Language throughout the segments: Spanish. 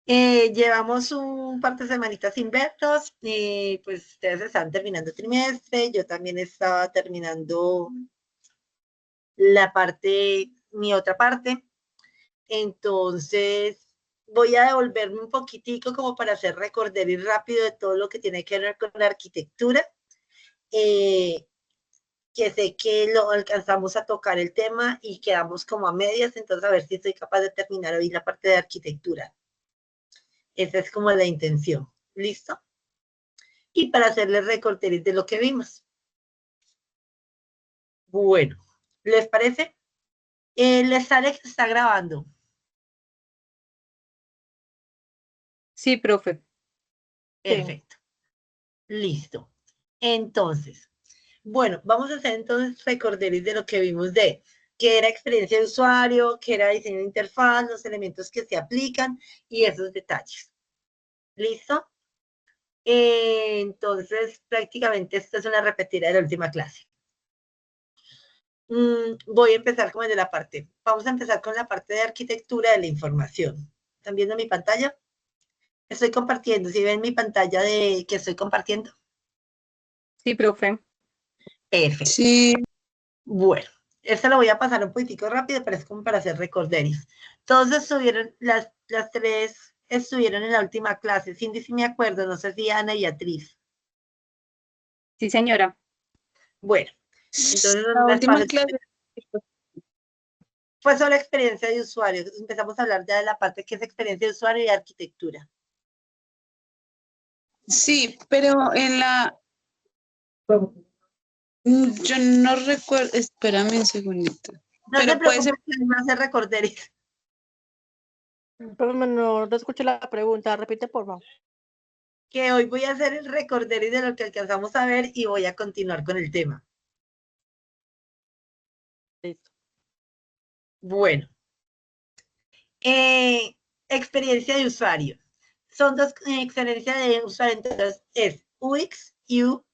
Llevamos un par de semanitas sin vernos, pues ustedes están terminando trimestre, yo también estaba terminando mi otra parte, entonces voy a devolverme un poquitico como para hacer recorderis rápido de todo lo que tiene que ver con la arquitectura, eh, que sé que lo alcanzamos a tocar el tema y quedamos como a medias, entonces a ver si soy capaz de terminar hoy la parte de arquitectura. Esa es como la intención. ¿Listo? Y para hacerles recorderis de lo que vimos. Bueno, ¿les parece? Les sale que está grabando. Sí, profe. Perfecto. Listo. Entonces, bueno, vamos a hacer entonces recorderis de lo que vimos de qué era experiencia de usuario, qué era diseño de interfaz, los elementos que se aplican y esos detalles. ¿Listo? Entonces, prácticamente esta es una repetida de la última clase. Voy a empezar como de la parte. Vamos a empezar con la parte de arquitectura de la información. ¿Están viendo mi pantalla? Estoy compartiendo. ¿Sí ven mi pantalla de que estoy compartiendo? Sí, profe. Perfecto. Sí. Bueno, esta lo voy a pasar un poquitico rápido, pero es como para hacer recorderis. Todos estuvieron, las tres estuvieron en la última clase. Cindy, sí me acuerdo, no sé si Ana y Beatriz. Sí, señora. Bueno, entonces La les última paso. clase. Fue sobre experiencia de usuario. Entonces empezamos a hablar ya de la parte que es experiencia de usuario y arquitectura. Sí, pero en la... Yo no recuerdo, espérame un segundito. No se Pero puede ser... preocupen que no hace recorderis. Pero no escuché la pregunta, repite por favor. Que hoy voy a hacer el recorderis de lo que alcanzamos a ver y voy a continuar con el tema. Listo. Bueno. Experiencia de usuario. Son dos experiencias de usuario, entonces es UX, U.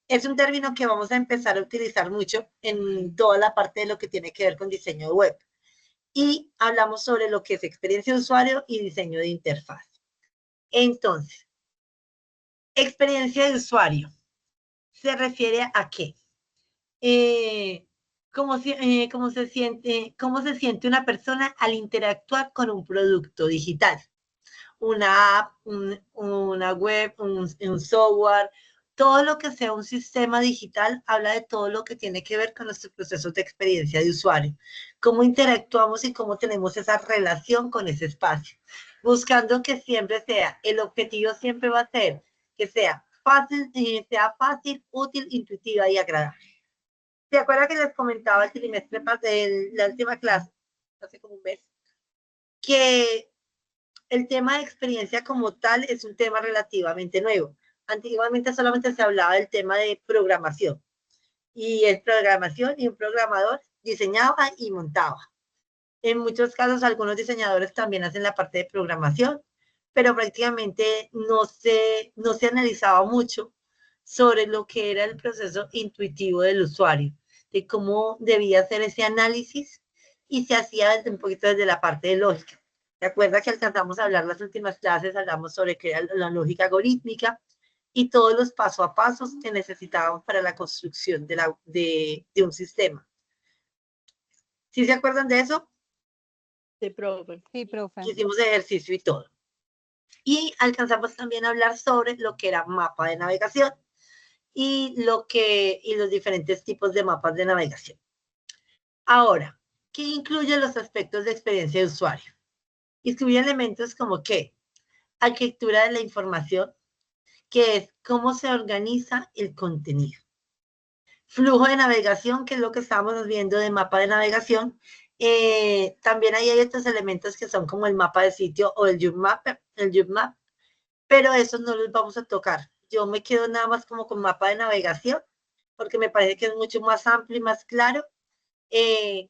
Es un término que vamos a empezar a utilizar mucho en toda la parte de lo que tiene que ver con diseño web. Y hablamos sobre lo que es experiencia de usuario y diseño de interfaz. Entonces, experiencia de usuario. ¿Se refiere a qué? ¿Cómo se siente una persona al interactuar con un producto digital? Una app, una web, un software, todo lo que sea un sistema digital habla de todo lo que tiene que ver con nuestro proceso de experiencia de usuario, cómo interactuamos y cómo tenemos esa relación con ese espacio, buscando que siempre sea, el objetivo siempre va a ser que sea fácil, útil, intuitiva y agradable. ¿Se acuerdan que les comentaba el trimestre de la última clase, hace como un mes, que el tema de experiencia como tal es un tema relativamente nuevo? Antiguamente solamente se hablaba del tema de programación, y es programación y un programador diseñaba y montaba. En muchos casos algunos diseñadores también hacen la parte de programación, pero prácticamente no se analizaba mucho sobre lo que era el proceso intuitivo del usuario, de cómo debía hacer ese análisis, y se hacía desde un poquito desde la parte de lógica. ¿Te acuerdas que alcanzamos a hablar las últimas clases? Hablamos sobre qué era la lógica algorítmica y todos los paso a pasos que necesitábamos para la construcción de un sistema. ¿Sí se acuerdan de eso? Sí, profe. Sí, profe. Hicimos ejercicio y todo. Y alcanzamos también a hablar sobre lo que era mapa de navegación y los diferentes tipos de mapas de navegación. Ahora, ¿qué incluye los aspectos de experiencia de usuario? Incluye elementos como ¿qué? Arquitectura de la información, que es cómo se organiza el contenido. Flujo de navegación, que es lo que estábamos viendo de mapa de navegación. También hay otros elementos que son como el mapa de sitio o el YouMap, pero esos no los vamos a tocar. Yo me quedo nada más como con mapa de navegación, porque me parece que es mucho más amplio y más claro. Y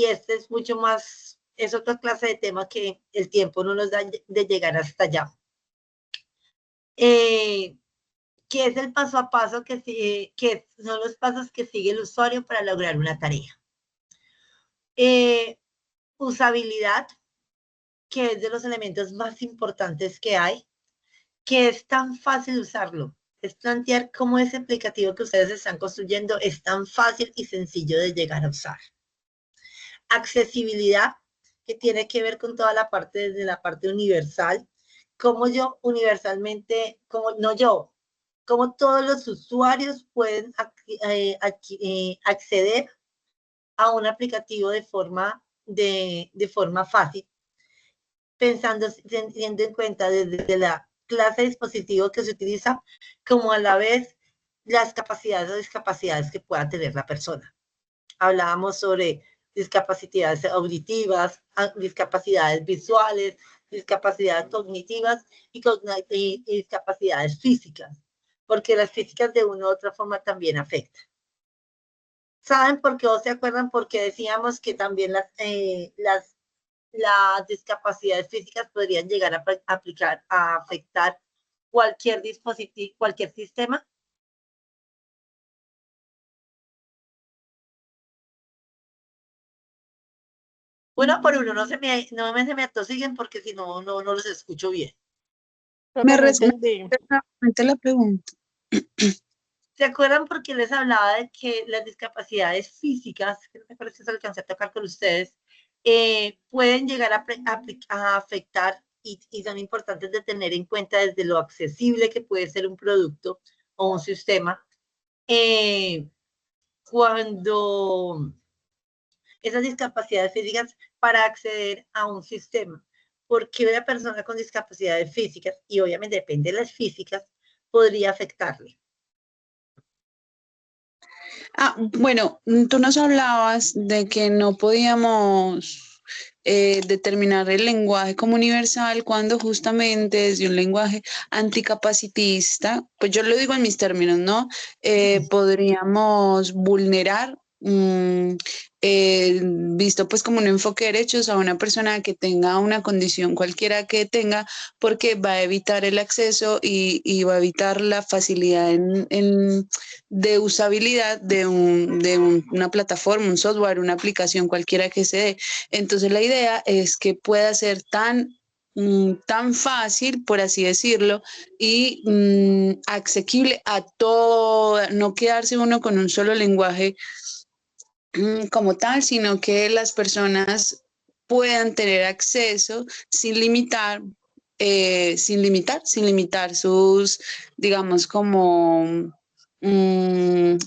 este es mucho más, es otra clase de tema que el tiempo no nos da de llegar hasta allá. Que es el paso a paso que son los pasos que sigue el usuario para lograr una tarea. Usabilidad, que es de los elementos más importantes que hay, que es tan fácil usarlo. Es plantear cómo ese aplicativo que ustedes están construyendo es tan fácil y sencillo de llegar a usar. Accesibilidad, que tiene que ver con toda la parte, desde la parte universal, como yo universalmente, como no yo, como todos los usuarios pueden acceder a un aplicativo de forma fácil, pensando, teniendo en cuenta desde la clase de dispositivo que se utiliza, como a la vez las capacidades o discapacidades que pueda tener la persona. Hablábamos sobre discapacidades auditivas, discapacidades visuales, discapacidades cognitivas y discapacidades físicas, porque las físicas de una u otra forma también afectan. ¿Saben por qué o se acuerdan por qué decíamos que también las discapacidades físicas podrían llegar a afectar cualquier dispositivo, cualquier sistema? Uno por uno, no se me atosiguen porque si no, no los escucho bien. Me Profe, no entendí. repite la pregunta. ¿Se acuerdan porque les hablaba de que las discapacidades físicas, que me parece que se alcancé a tocar con ustedes, pueden llegar a afectar y son importantes de tener en cuenta desde lo accesible que puede ser un producto o un sistema, cuando esas discapacidades físicas para acceder a un sistema? Porque una persona con discapacidades físicas, y obviamente depende de las físicas, podría afectarle. Bueno, tú nos hablabas de que no podíamos determinar el lenguaje como universal cuando justamente desde un lenguaje anticapacitista, pues yo lo digo en mis términos, ¿no? Podríamos vulnerar, visto pues como un enfoque de derechos a una persona que tenga una condición cualquiera que tenga, porque va a evitar el acceso y va a evitar la facilidad de usabilidad de una plataforma, un software, una aplicación cualquiera que se dé. Entonces la idea es que pueda ser tan fácil, por así decirlo, y asequible a todo, no quedarse uno con un solo lenguaje como tal, sino que las personas puedan tener acceso sin limitar, sin limitar sus, digamos, como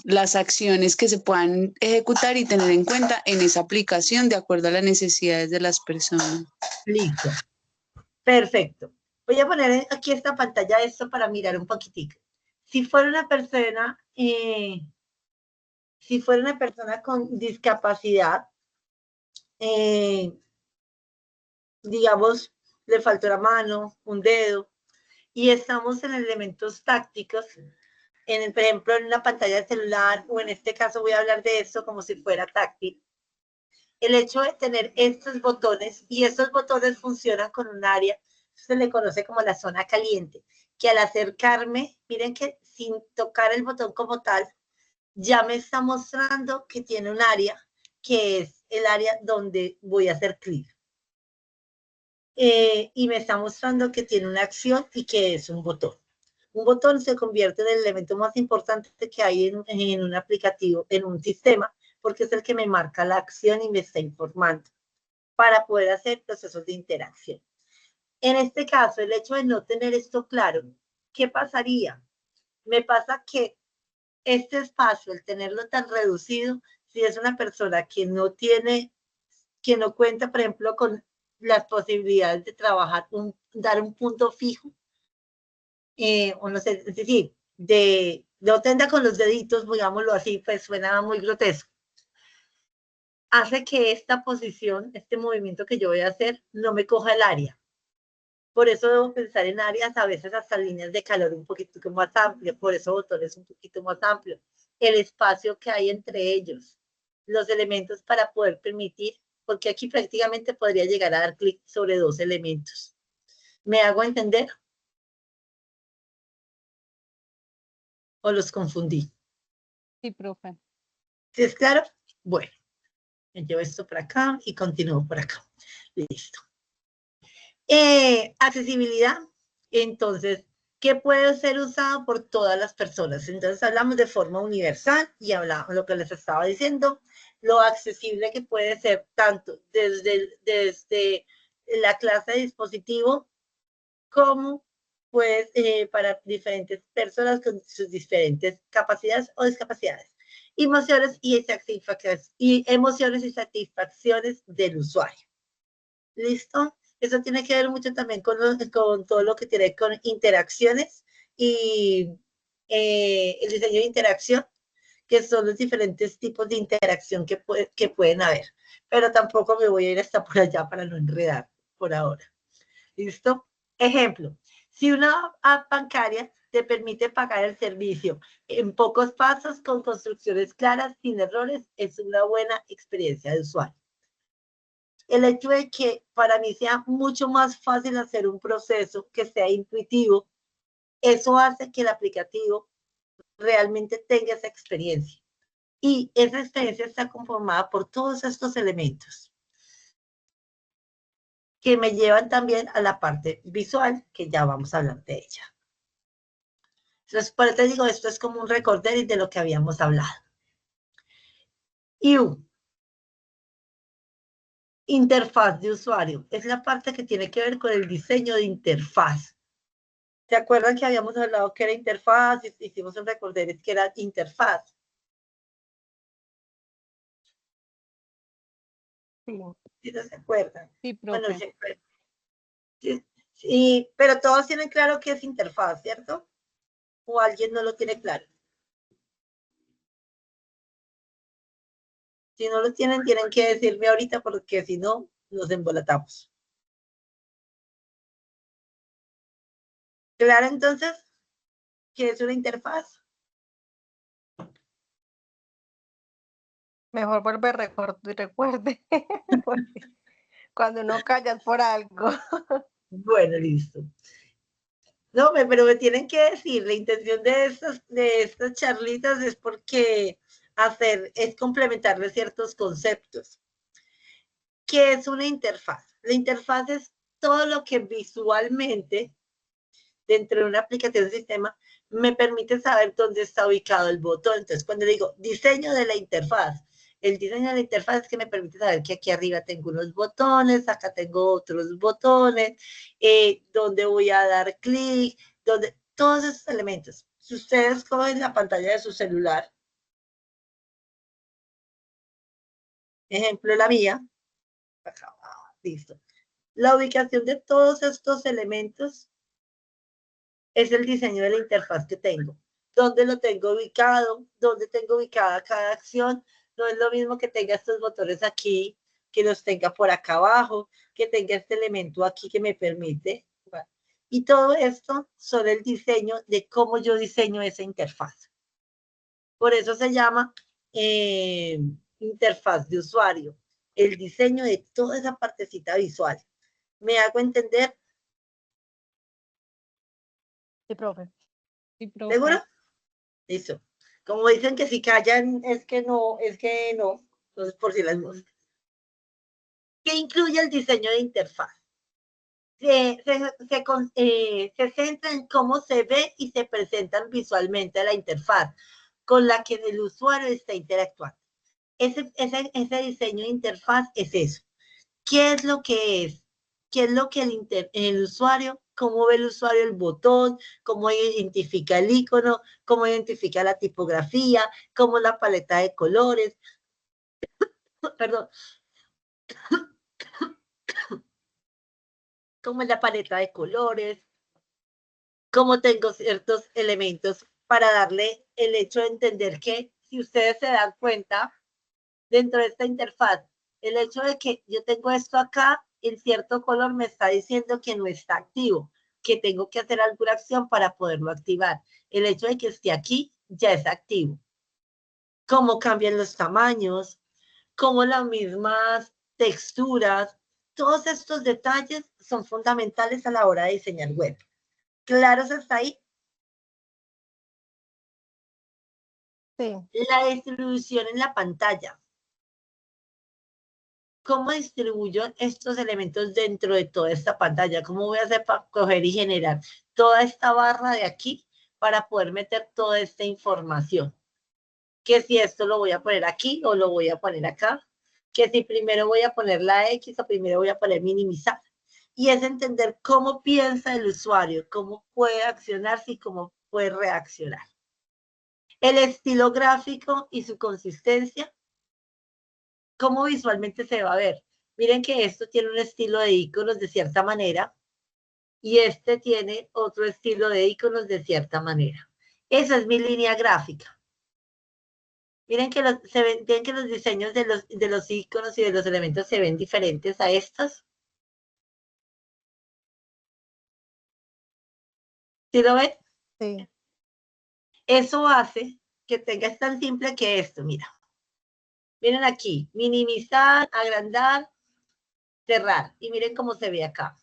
las acciones que se puedan ejecutar y tener en cuenta en esa aplicación de acuerdo a las necesidades de las personas. Listo. Perfecto. Voy a poner aquí esta pantalla esto para mirar un poquitico. Si fuera una persona con discapacidad, digamos, le faltó la mano, un dedo, y estamos en elementos tácticos, por ejemplo, en una pantalla de celular, o en este caso voy a hablar de esto como si fuera táctil. El hecho de tener estos botones, y estos botones funcionan con un área, se le conoce como la zona caliente, que al acercarme, miren que sin tocar el botón como tal, ya me está mostrando que tiene un área, que es el área donde voy a hacer clic. Y me está mostrando que tiene una acción y que es un botón. Un botón se convierte en el elemento más importante que hay en un aplicativo, en un sistema, porque es el que me marca la acción y me está informando para poder hacer procesos de interacción. En este caso, el hecho de no tener esto claro, ¿qué pasaría? Me pasa que este espacio, el tenerlo tan reducido, si es una persona que no cuenta, por ejemplo, con las posibilidades de trabajar, dar un punto fijo, o no sé, es decir, no tenda con los deditos, digámoslo así, pues suena muy grotesco, hace que esta posición, este movimiento que yo voy a hacer, no me coja el área. Por eso debo pensar en áreas, a veces hasta líneas de calor un poquito más amplias, por eso botones un poquito más amplios, el espacio que hay entre ellos, los elementos para poder permitir, porque aquí prácticamente podría llegar a dar clic sobre dos elementos. ¿Me hago entender? ¿O los confundí? Sí, profe. ¿Sí es claro? Bueno, me llevo esto por acá y continúo por acá. Listo. Accesibilidad, entonces, ¿qué puede ser usado por todas las personas? Entonces hablamos de forma universal y hablamos lo que les estaba diciendo, lo accesible que puede ser tanto desde la clase de dispositivo como pues para diferentes personas con sus diferentes capacidades o discapacidades. Emociones y satisfacciones del usuario. ¿Listo? Eso tiene que ver mucho también con todo lo que tiene con interacciones y el diseño de interacción, que son los diferentes tipos de interacción que pueden haber. Pero tampoco me voy a ir hasta por allá para no enredar por ahora. ¿Listo? Ejemplo, si una app bancaria te permite pagar el servicio en pocos pasos, con construcciones claras, sin errores, es una buena experiencia de usuario. El hecho de que para mí sea mucho más fácil hacer un proceso que sea intuitivo, eso hace que el aplicativo realmente tenga esa experiencia. Y esa experiencia está conformada por todos estos elementos que me llevan también a la parte visual, que ya vamos a hablar de ella. Entonces, por eso te digo, esto es como un recorder de lo que habíamos hablado. Interfaz de usuario. Es la parte que tiene que ver con el diseño de interfaz. ¿Se acuerdan que habíamos hablado que era interfaz? Hicimos un recorder que era interfaz. Sí. ¿Sí no se acuerdan? Sí, Bueno, profe. sí, pero todos tienen claro que es interfaz, ¿cierto? ¿O alguien no lo tiene claro? Si no lo tienen, tienen que decirme ahorita porque si no, nos embolatamos. ¿Claro entonces? ¿Qué es una interfaz? Mejor vuelve y recuerde. Porque cuando uno calla es por algo. Bueno, listo. No, pero me tienen que decir, la intención de estas charlitas es porque es complementarle ciertos conceptos. ¿Qué es una interfaz? La interfaz es todo lo que visualmente, dentro de una aplicación de sistema, me permite saber dónde está ubicado el botón. Entonces, cuando digo diseño de la interfaz, el diseño de la interfaz es que me permite saber que aquí arriba tengo unos botones, acá tengo otros botones, dónde voy a dar clic, todos esos elementos. Si ustedes cogen la pantalla de su celular, ejemplo la mía, acá, listo. La ubicación de todos estos elementos es el diseño de la interfaz que tengo. ¿Dónde lo tengo ubicado? ¿Dónde tengo ubicada cada acción? No es lo mismo que tenga estos botones aquí, que los tenga por acá abajo, que tenga este elemento aquí que me permite. Y todo esto son el diseño de cómo yo diseño esa interfaz. Por eso se llama interfaz de usuario, el diseño de toda esa partecita visual. ¿Me hago entender? Sí, profe. Sí, profe. ¿Seguro? Listo. Como dicen que si callan es que no, es que no. Entonces, por si las moscas. ¿Qué incluye el diseño de interfaz? Se centra en cómo se ve y se presentan visualmente la interfaz con la que el usuario está interactuando. Ese diseño de interfaz es eso. ¿Qué es lo que es? ¿Qué es lo que el usuario, cómo ve el usuario el botón, cómo identifica el icono, cómo identifica la tipografía, cómo la paleta de colores, perdón, cómo es la paleta de colores, cómo tengo ciertos elementos para darle el hecho de entender que si ustedes se dan cuenta dentro de esta interfaz, el hecho de que yo tengo esto acá en cierto color me está diciendo que no está activo, que tengo que hacer alguna acción para poderlo activar. El hecho de que esté aquí ya es activo. Cómo cambian los tamaños, cómo las mismas texturas, todos estos detalles son fundamentales a la hora de diseñar web. ¿Claros hasta ahí? Sí. La distribución en la pantalla. ¿cómo distribuyo estos elementos dentro de toda esta pantalla? ¿Cómo voy a hacer para coger y generar toda esta barra de aquí para poder meter toda esta información? Que si esto lo voy a poner aquí o lo voy a poner acá, que si primero voy a poner la X o primero voy a poner minimizar. Y es entender cómo piensa el usuario, cómo puede accionarse y cómo puede reaccionar. El estilo gráfico y su consistencia, cómo visualmente se va a ver. Miren que esto tiene un estilo de iconos de cierta manera y este tiene otro estilo de iconos de cierta manera. Esa es mi línea gráfica. Miren que ven que los diseños de los iconos y de los elementos se ven diferentes a estos. ¿Sí lo ven? Sí. Eso hace que tenga es tan simple que esto, mira. Miren aquí, minimizar, agrandar, cerrar. Y miren cómo se ve acá.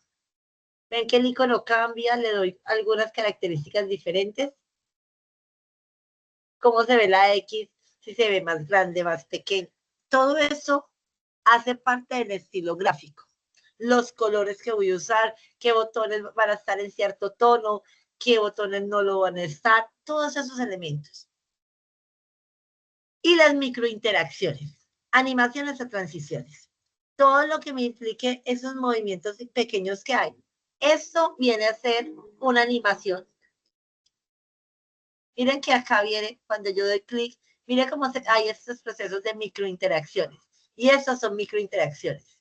Ven que el icono cambia, le doy algunas características diferentes. Cómo se ve la X, si se ve más grande, más pequeño. Todo eso hace parte del estilo gráfico. Los colores que voy a usar, qué botones van a estar en cierto tono, qué botones no lo van a estar, todos esos elementos. Y las microinteracciones, animaciones o transiciones. Todo lo que me implique esos movimientos pequeños que hay. Esto viene a ser una animación. Miren que acá viene, cuando yo doy clic, miren cómo hay estos procesos de microinteracciones. Y esas son microinteracciones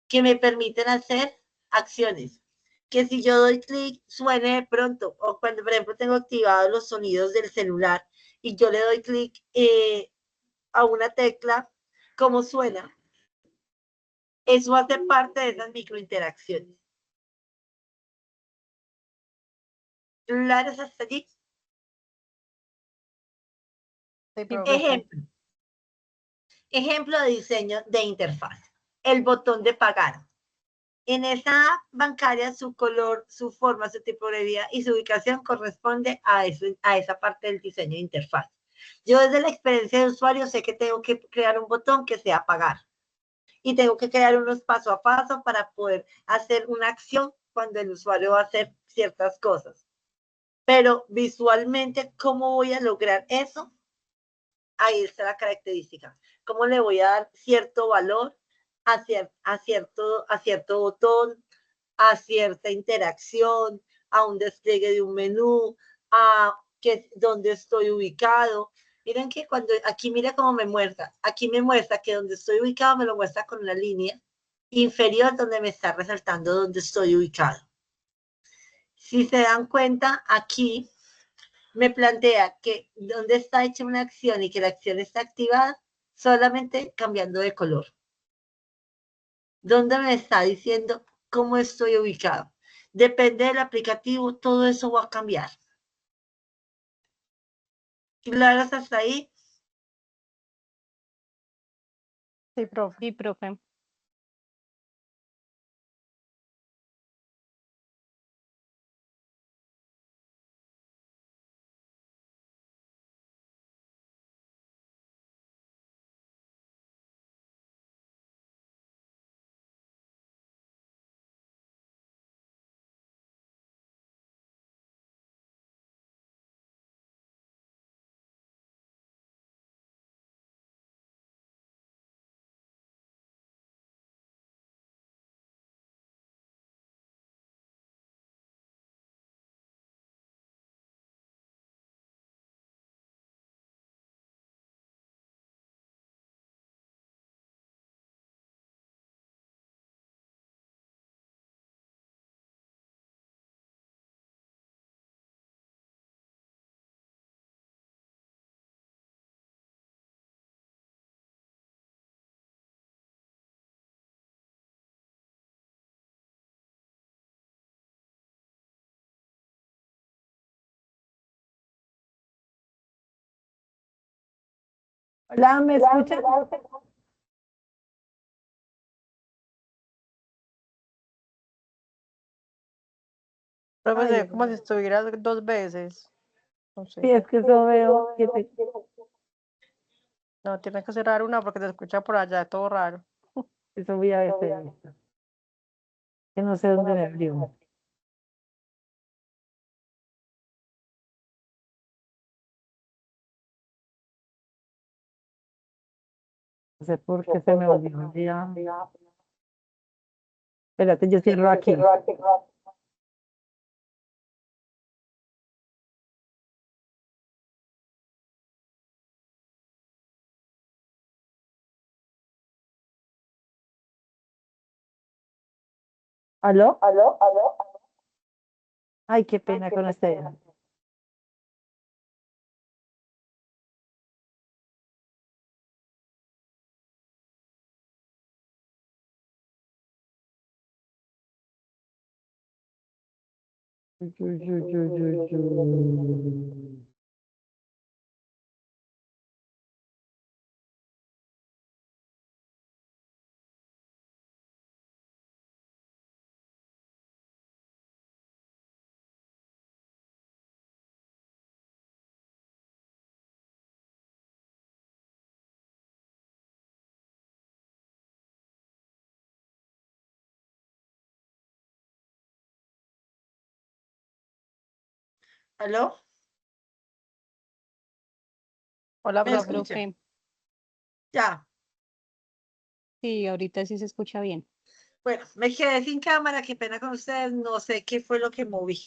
que me permiten hacer acciones. Que si yo doy clic, suene de pronto. O cuando, por ejemplo, tengo activados los sonidos del celular y yo le doy clic a una tecla, ¿cómo suena? Eso hace parte de esas microinteracciones. ¿Claros hasta allí? Sí, profe. Ejemplo. Ejemplo de diseño de interfaz. El botón de pagar. En esa bancaria, su color, su forma, su tipografía y su ubicación corresponde a esa parte del diseño de interfaz. Yo desde la experiencia de usuario sé que tengo que crear un botón que sea pagar. Y tengo que crear unos paso a paso para poder hacer una acción cuando el usuario va a hacer ciertas cosas. Pero visualmente, ¿cómo voy a lograr eso? Ahí está la característica. ¿Cómo le voy a dar cierto valor a cierto botón, a cierta interacción, a un despliegue de un menú, a dónde estoy ubicado? Miren que cuando aquí mira cómo me muestra. Aquí me muestra que donde estoy ubicado me lo muestra con una línea inferior donde me está resaltando donde estoy ubicado. Si se dan cuenta, aquí me plantea que donde está hecha una acción y que la acción está activada solamente cambiando de color. ¿Dónde me está diciendo cómo estoy ubicado? Depende del aplicativo, todo eso va a cambiar. ¿Claras hasta ahí? Sí, profe. Sí, profe. Hola, ¿me escuchan? Profe, se Ay, ve como si estuvieras 2 veces. No sí, sé. es que eso veo que No, tienes que cerrar una porque se escucha por allá, todo raro. Eso voy a ver. Que no sé dónde me abrió. No sé por qué se me olvidó ya. Espérate, yo cierro aquí. ¿Aló? Ay, qué pena con usted. ¿Aló? Hola, ¿Me Sí, profe. escucha? profe. Ya. Sí, ahorita sí se escucha bien. Bueno, me quedé sin cámara, qué pena con ustedes, no sé qué fue lo que moví.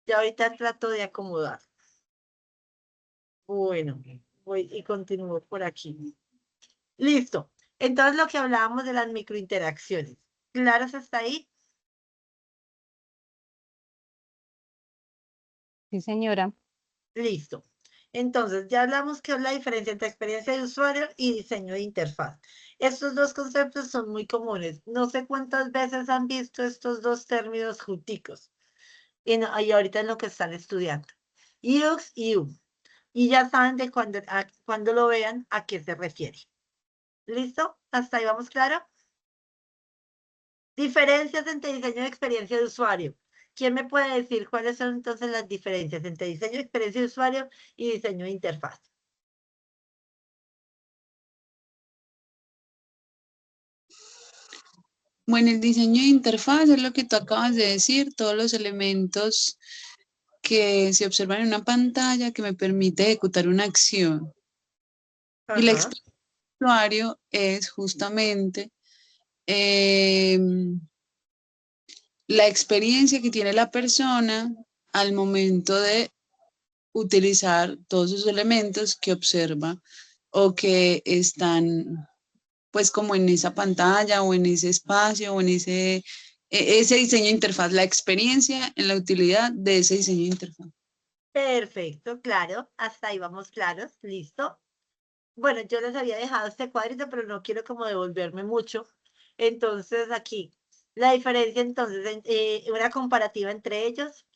Ya ahorita trato de acomodar. Bueno, voy y continúo por aquí. Listo. Entonces lo que hablábamos de las microinteracciones. ¿Claros hasta ahí? Sí, señora. Listo. Entonces, ya hablamos que es la diferencia entre experiencia de usuario y diseño de interfaz. Estos dos conceptos son muy comunes. No sé cuántas veces han visto estos dos términos junticos. Y ahorita en lo que están estudiando. UX y UI. Y ya saben de cuando lo vean a qué se refiere. ¿Listo? ¿Hasta ahí vamos claro? Diferencias entre diseño de experiencia de usuario. ¿Quién me puede decir cuáles son entonces las diferencias entre diseño de experiencia de usuario y diseño de interfaz? Bueno, el diseño de interfaz es lo que tú acabas de decir, todos los elementos que se observan en una pantalla que me permite ejecutar una acción. Y la Ajá. experiencia del usuario es justamente la experiencia que tiene la persona al momento de utilizar todos esos elementos que observa o que están pues como en esa pantalla o en ese espacio o en ese diseño de interfaz, la experiencia en la utilidad de ese diseño de interfaz. Perfecto, claro. Hasta ahí vamos claros. Listo. Bueno, yo les había dejado este cuadrito, pero no quiero como devolverme mucho. Entonces, aquí, la diferencia entonces, una comparativa entre ellos.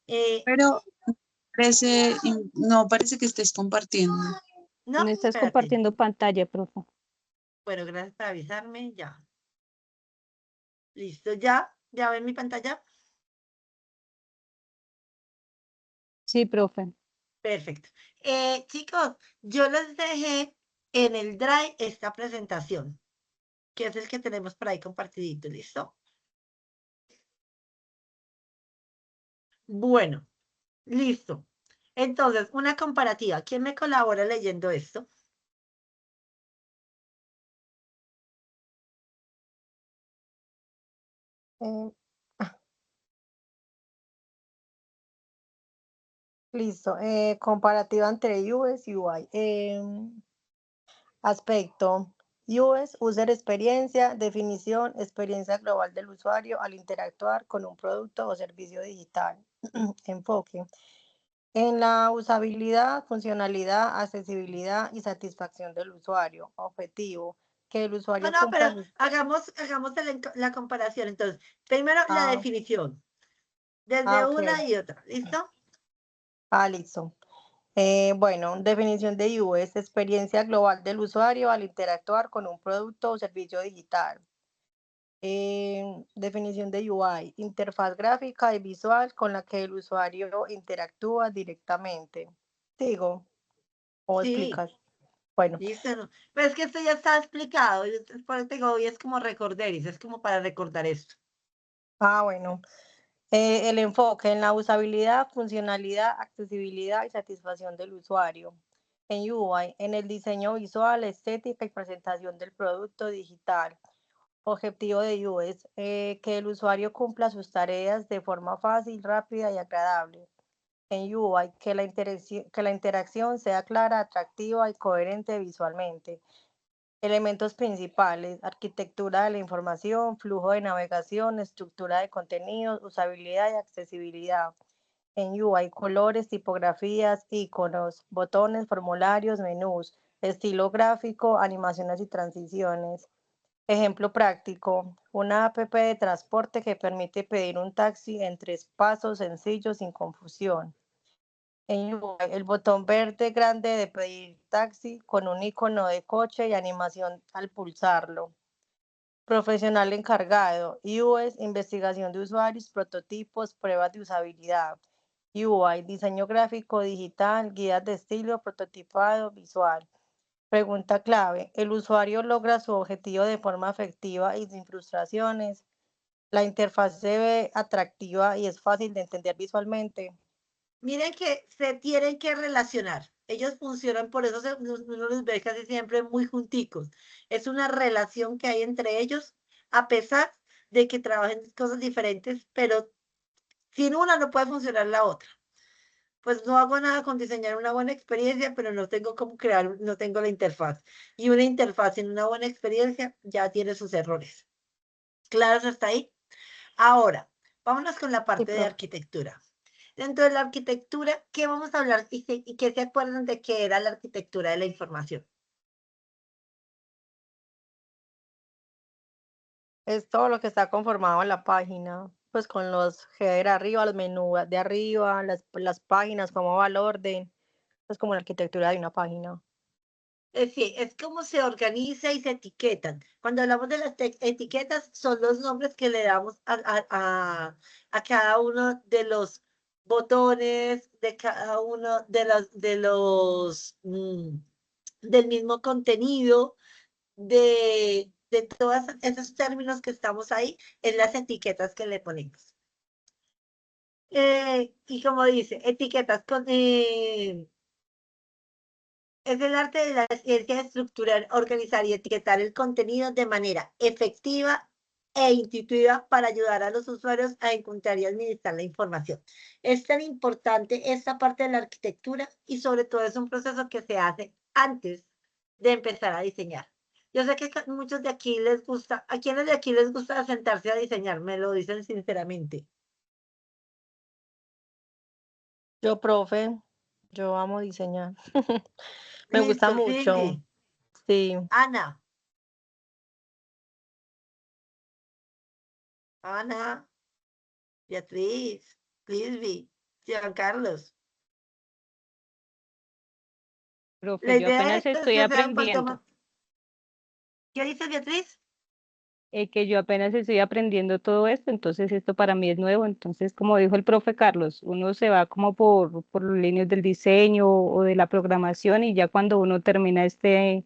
Eh, Pero no parece que estés compartiendo. no, No estás espérate. compartiendo pantalla, profe. Bueno, gracias por avisarme. Ya. Listo, ya. ¿Ya ven mi pantalla? Sí, profe. Perfecto. Chicos, yo les dejé en el Drive esta presentación, que es el que tenemos por ahí compartidito, ¿listo? Bueno, listo. Entonces, una comparativa. ¿Quién me colabora leyendo esto? Eh, listo. Comparativa entre UX y UI. Aspecto. UX, User Experiencia, definición, experiencia global del usuario al interactuar con un producto o servicio digital. Enfoque. En la usabilidad, funcionalidad, accesibilidad y satisfacción del usuario. Objetivo. Que el No, usuario no, pero cumpla sus... hagamos la comparación. Entonces, primero la Ah, definición, desde ok. una y otra, ¿listo? Listo. Bueno, definición de UX, experiencia global del usuario al interactuar con un producto o servicio digital. Definición de UI, interfaz gráfica y visual con la que el usuario interactúa directamente. Digo, o Sí, explicas. Bueno, Listo, no. Pero es que esto ya está explicado, y por eso te digo, hoy es como recorderis, es como para recordar esto. bueno. El enfoque en la usabilidad, funcionalidad, accesibilidad y satisfacción del usuario. En UI, en el diseño visual, estética y presentación del producto digital. Objetivo de UX, que el usuario cumpla sus tareas de forma fácil, rápida y agradable. En UI, que la interacción sea clara, atractiva y coherente visualmente. Elementos principales: arquitectura de la información, flujo de navegación, estructura de contenidos, usabilidad y accesibilidad. En UI, colores, tipografías, iconos, botones, formularios, menús, estilo gráfico, animaciones y transiciones. Ejemplo práctico: una app de transporte que permite pedir un taxi en 3 pasos sencillos sin confusión. En UI, el botón verde grande de pedir taxi con un icono de coche y animación al pulsarlo. Profesional encargado. UX, investigación de usuarios, prototipos, pruebas de usabilidad. UI, diseño gráfico digital, guías de estilo, prototipado visual. Pregunta clave: ¿el usuario logra su objetivo de forma efectiva y sin frustraciones? ¿La interfaz se ve atractiva y es fácil de entender visualmente? Miren que se tienen que relacionar. Ellos funcionan, por eso uno los ve casi siempre muy junticos. Es una relación que hay entre ellos, a pesar de que trabajen cosas diferentes, pero sin una no puede funcionar la otra. Pues no hago nada con diseñar una buena experiencia, pero no tengo cómo crear, no tengo la interfaz. Y una interfaz sin una buena experiencia ya tiene sus errores. ¿Claros hasta ahí? Ahora, vámonos con la Sí, parte de profe. arquitectura. Dentro de la arquitectura, ¿qué vamos a hablar? Y que se acuerdan de qué era la arquitectura de la información. Es todo lo que está conformado en la página, pues con los header arriba, los menús de arriba, las páginas, cómo va el orden, es como la arquitectura de una página. Es decir, es cómo se organiza y se etiquetan. Cuando hablamos de las etiquetas, son los nombres que le damos a cada uno de los botones, de cada uno del mismo contenido, de todos esos términos que estamos ahí, en las etiquetas que le ponemos. Y como dice, etiquetas es el arte de la ciencia de estructurar, organizar y etiquetar el contenido de manera efectiva e intuitiva para ayudar a los usuarios a encontrar y administrar la información. Es tan importante esta parte de la arquitectura y sobre todo es un proceso que se hace antes de empezar a diseñar. Yo sé que muchos de aquí les gusta, ¿a quiénes de aquí les gusta sentarse a diseñar? Me lo dicen sinceramente. Yo, profe, yo amo diseñar. Me gusta Listo, mucho. Cindy, Sí. Ana, Ana, Beatriz, Lisby, Giancarlos. Profe, La yo idea de apenas esto es estoy que sean cuanto aprendiendo, más. ¿Qué dice Beatriz? que yo apenas estoy aprendiendo todo esto, entonces esto para mí es nuevo, entonces como dijo el profe Carlos, uno se va como por los líneas del diseño o de la programación y ya cuando uno termina este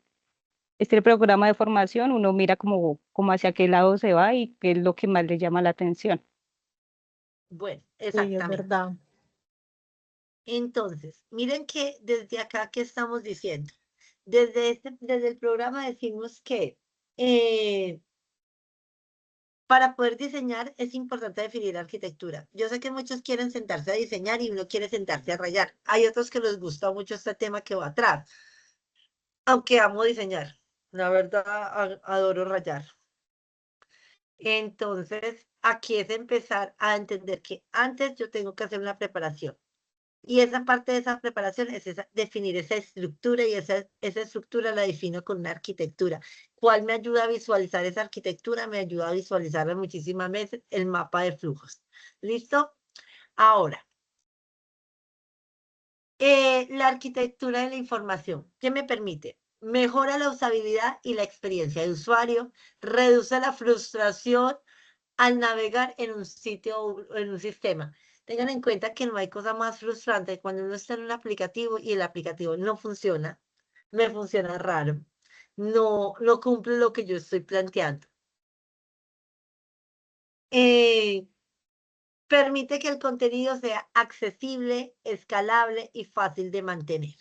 programa de formación, uno mira como hacia qué lado se va y qué es lo que más le llama la atención. Bueno, Sí, es exactamente. verdad. Entonces, miren que desde acá, ¿qué estamos diciendo? Desde el programa decimos que eh, para poder diseñar es importante definir la arquitectura. Yo sé que muchos quieren sentarse a diseñar y uno quiere sentarse a rayar. Hay otros que les gusta mucho este tema que va atrás, aunque amo diseñar. La verdad, adoro rayar. Entonces, aquí es empezar a entender que antes yo tengo que hacer una preparación. Y esa parte de esa preparación es definir esa estructura y esa estructura la defino con una arquitectura. ¿Cuál me ayuda a visualizar esa arquitectura? Me ayuda a visualizar muchísimas veces el mapa de flujos. ¿Listo? Ahora, la arquitectura de la información. ¿Qué me permite? Mejora la usabilidad y la experiencia de usuario, reduce la frustración al navegar en un sitio o en un sistema. Tengan en cuenta que no hay cosa más frustrante cuando uno está en un aplicativo y el aplicativo no funciona. me funciona raro. No cumple lo que yo estoy planteando. Permite que el contenido sea accesible, escalable y fácil de mantener.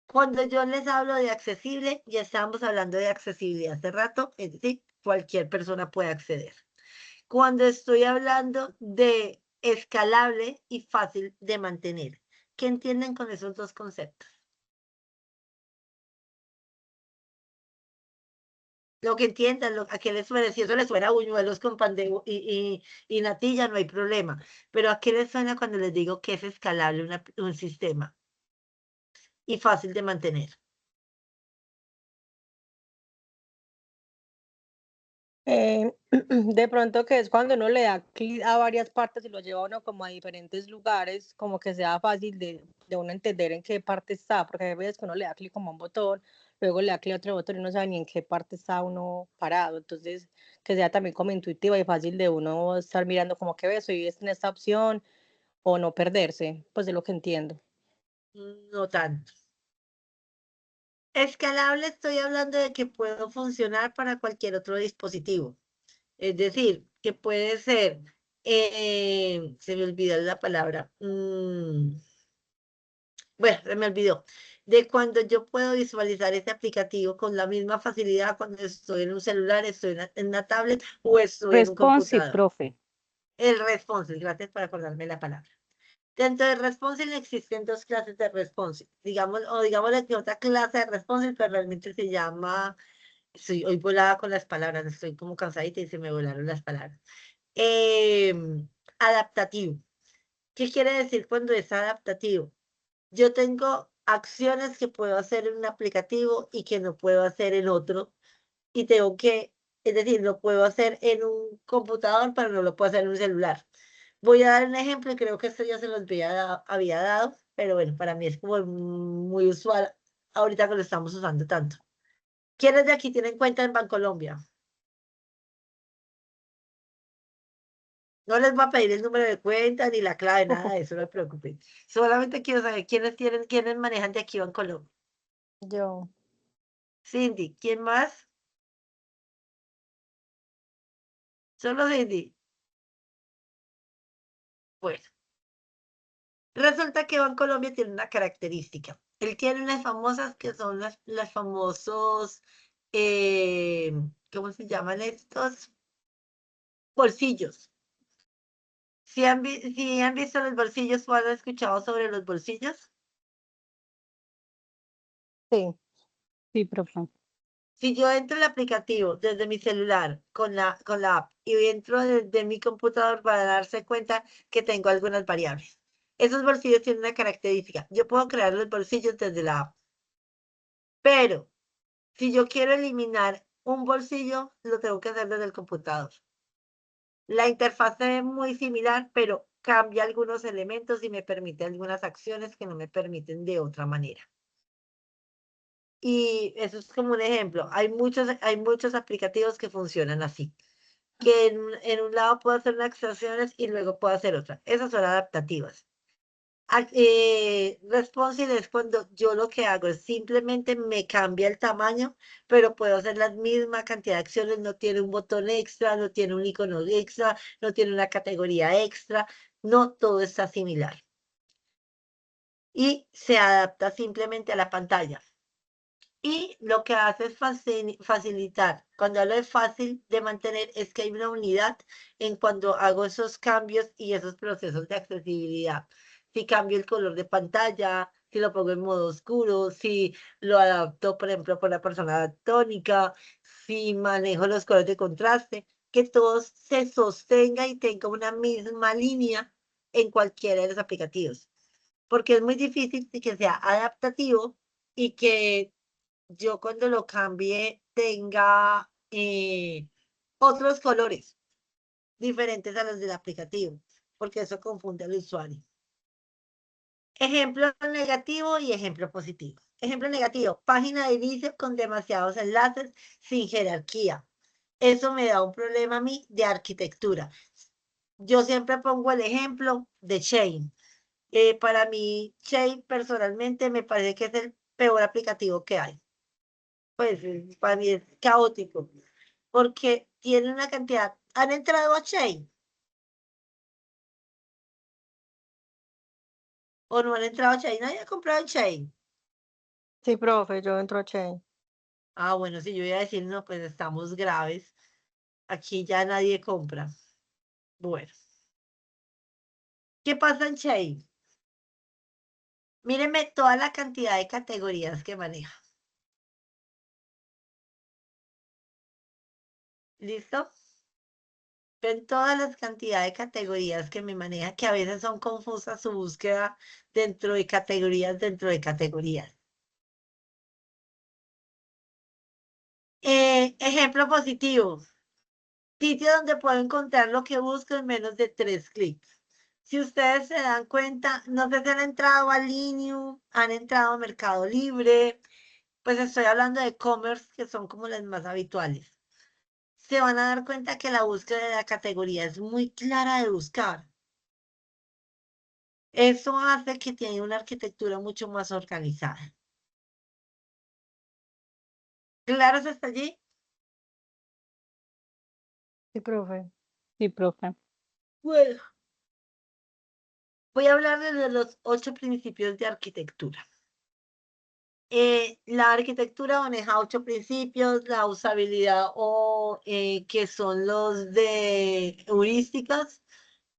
Cuando yo les hablo de accesible, ya estábamos hablando de accesibilidad hace rato, es decir, cualquier persona puede acceder. Cuando estoy hablando de escalable y fácil de mantener, ¿qué entienden con esos dos conceptos? Lo que entiendan, a qué les suena, si eso les suena a buñuelos con pan y natilla, no hay problema. Pero ¿a qué les suena cuando les digo que es escalable un sistema y fácil de mantener? De pronto que es cuando uno le da clic a varias partes y lo lleva uno como a diferentes lugares, como que sea fácil de uno entender en qué parte está, porque hay veces que uno le da clic como a un botón, luego le da clic a otro botón y no sabe ni en qué parte está uno parado, entonces que sea también como intuitiva y fácil de uno estar mirando como que ve, soy en esta opción o no perderse, pues de lo que entiendo. No tanto. Escalable estoy hablando de que puedo funcionar para cualquier otro dispositivo. Es decir, que puede ser, se me olvidó la palabra, bueno, se me olvidó, de cuando yo puedo visualizar ese aplicativo con la misma facilidad cuando estoy en un celular, estoy en una tablet o estoy en un Responsive, computador. profe. El responsive, gracias por acordarme la palabra. Dentro de responsive existen dos clases de responsive, digamos, o digamos que otra clase de responsive, pero realmente se llama, estoy hoy volada con las palabras, estoy como cansadita y se me volaron las palabras. Adaptativo. ¿Qué quiere decir cuando es adaptativo? Yo tengo acciones que puedo hacer en un aplicativo y que no puedo hacer en otro, y tengo que, es decir, lo puedo hacer en un computador, pero no lo puedo hacer en un celular. Voy a dar un ejemplo y creo que esto ya se los había dado, pero bueno, para mí es como muy usual ahorita que lo estamos usando tanto. ¿Quiénes de aquí tienen cuenta en Bancolombia? No les voy a pedir el número de cuenta ni la clave, nada de eso, no se preocupen. Solamente quiero saber quiénes manejan de aquí Bancolombia. Yo, Cindy, ¿quién más? Solo Cindy. Bueno, resulta que Bancolombia tiene una característica. Él tiene unas famosas que son las famosos, eh, ¿cómo se llaman estos? Bolsillos. Si han visto los bolsillos o han escuchado sobre los bolsillos, sí, Sí, profe. si yo entro al aplicativo desde mi celular con la app y entro desde mi computador para darse cuenta que tengo algunas variables. Esos bolsillos tienen una característica. Yo puedo crear los bolsillos desde la app, pero si yo quiero eliminar un bolsillo, lo tengo que hacer desde el computador. La interfaz se ve muy similar, pero cambia algunos elementos y me permite algunas acciones que no me permiten de otra manera. Y eso es como un ejemplo. Hay muchos aplicativos que funcionan así, que en un lado puedo hacer unas acciones y luego puedo hacer otras. Esas son adaptativas. Responsive es cuando yo lo que hago es simplemente me cambia el tamaño, pero puedo hacer la misma cantidad de acciones, no tiene un botón extra, no tiene un icono extra, no tiene una categoría extra, no todo está similar. Y se adapta simplemente a la pantalla. Y lo que hace es facilitar. Cuando hablo de fácil de mantener, es que hay una unidad en cuando hago esos cambios y esos procesos de accesibilidad. Si cambio el color de pantalla, si lo pongo en modo oscuro, si lo adapto, por ejemplo, por la persona daltónica, si manejo los colores de contraste, que todo se sostenga y tenga una misma línea en cualquiera de los aplicativos. Porque es muy difícil que sea adaptativo y que yo cuando lo cambie tenga otros colores diferentes a los del aplicativo, porque eso confunde al usuario. Ejemplo negativo y ejemplo positivo. Ejemplo negativo, página de inicio con demasiados enlaces sin jerarquía. Eso me da un problema a mí de arquitectura. Yo siempre pongo el ejemplo de Shane. Para mí, Shane personalmente me parece que es el peor aplicativo que hay. pues para mí es caótico, porque tiene una cantidad. ¿Han entrado a Chain? ¿O no han entrado a Chain? ¿Nadie ha comprado en Chain? Sí, profe, yo entro a Chain. Ah, bueno, si yo iba a decir, no, pues estamos graves. Aquí ya nadie compra. Bueno, ¿qué pasa en Chain? Mírenme toda la cantidad de categorías que maneja. ¿Listo? Ven todas las cantidades de categorías que me maneja, que a veces son confusas su búsqueda dentro de categorías, dentro de categorías. Ejemplo positivo. Sitio donde puedo encontrar lo que busco en menos de 3 clics. Si ustedes se dan cuenta, no sé si han entrado a Linio, han entrado a Mercado Libre, pues estoy hablando de e-commerce, que son como las más habituales. Se van a dar cuenta que la búsqueda de la categoría es muy clara de buscar. Eso hace que tiene una arquitectura mucho más organizada. ¿Claros hasta allí? Sí, profe. Sí, profe. Bueno, voy a hablarles de los 8 principios de arquitectura. La arquitectura maneja 8 principios, la usabilidad que son los de heurísticas,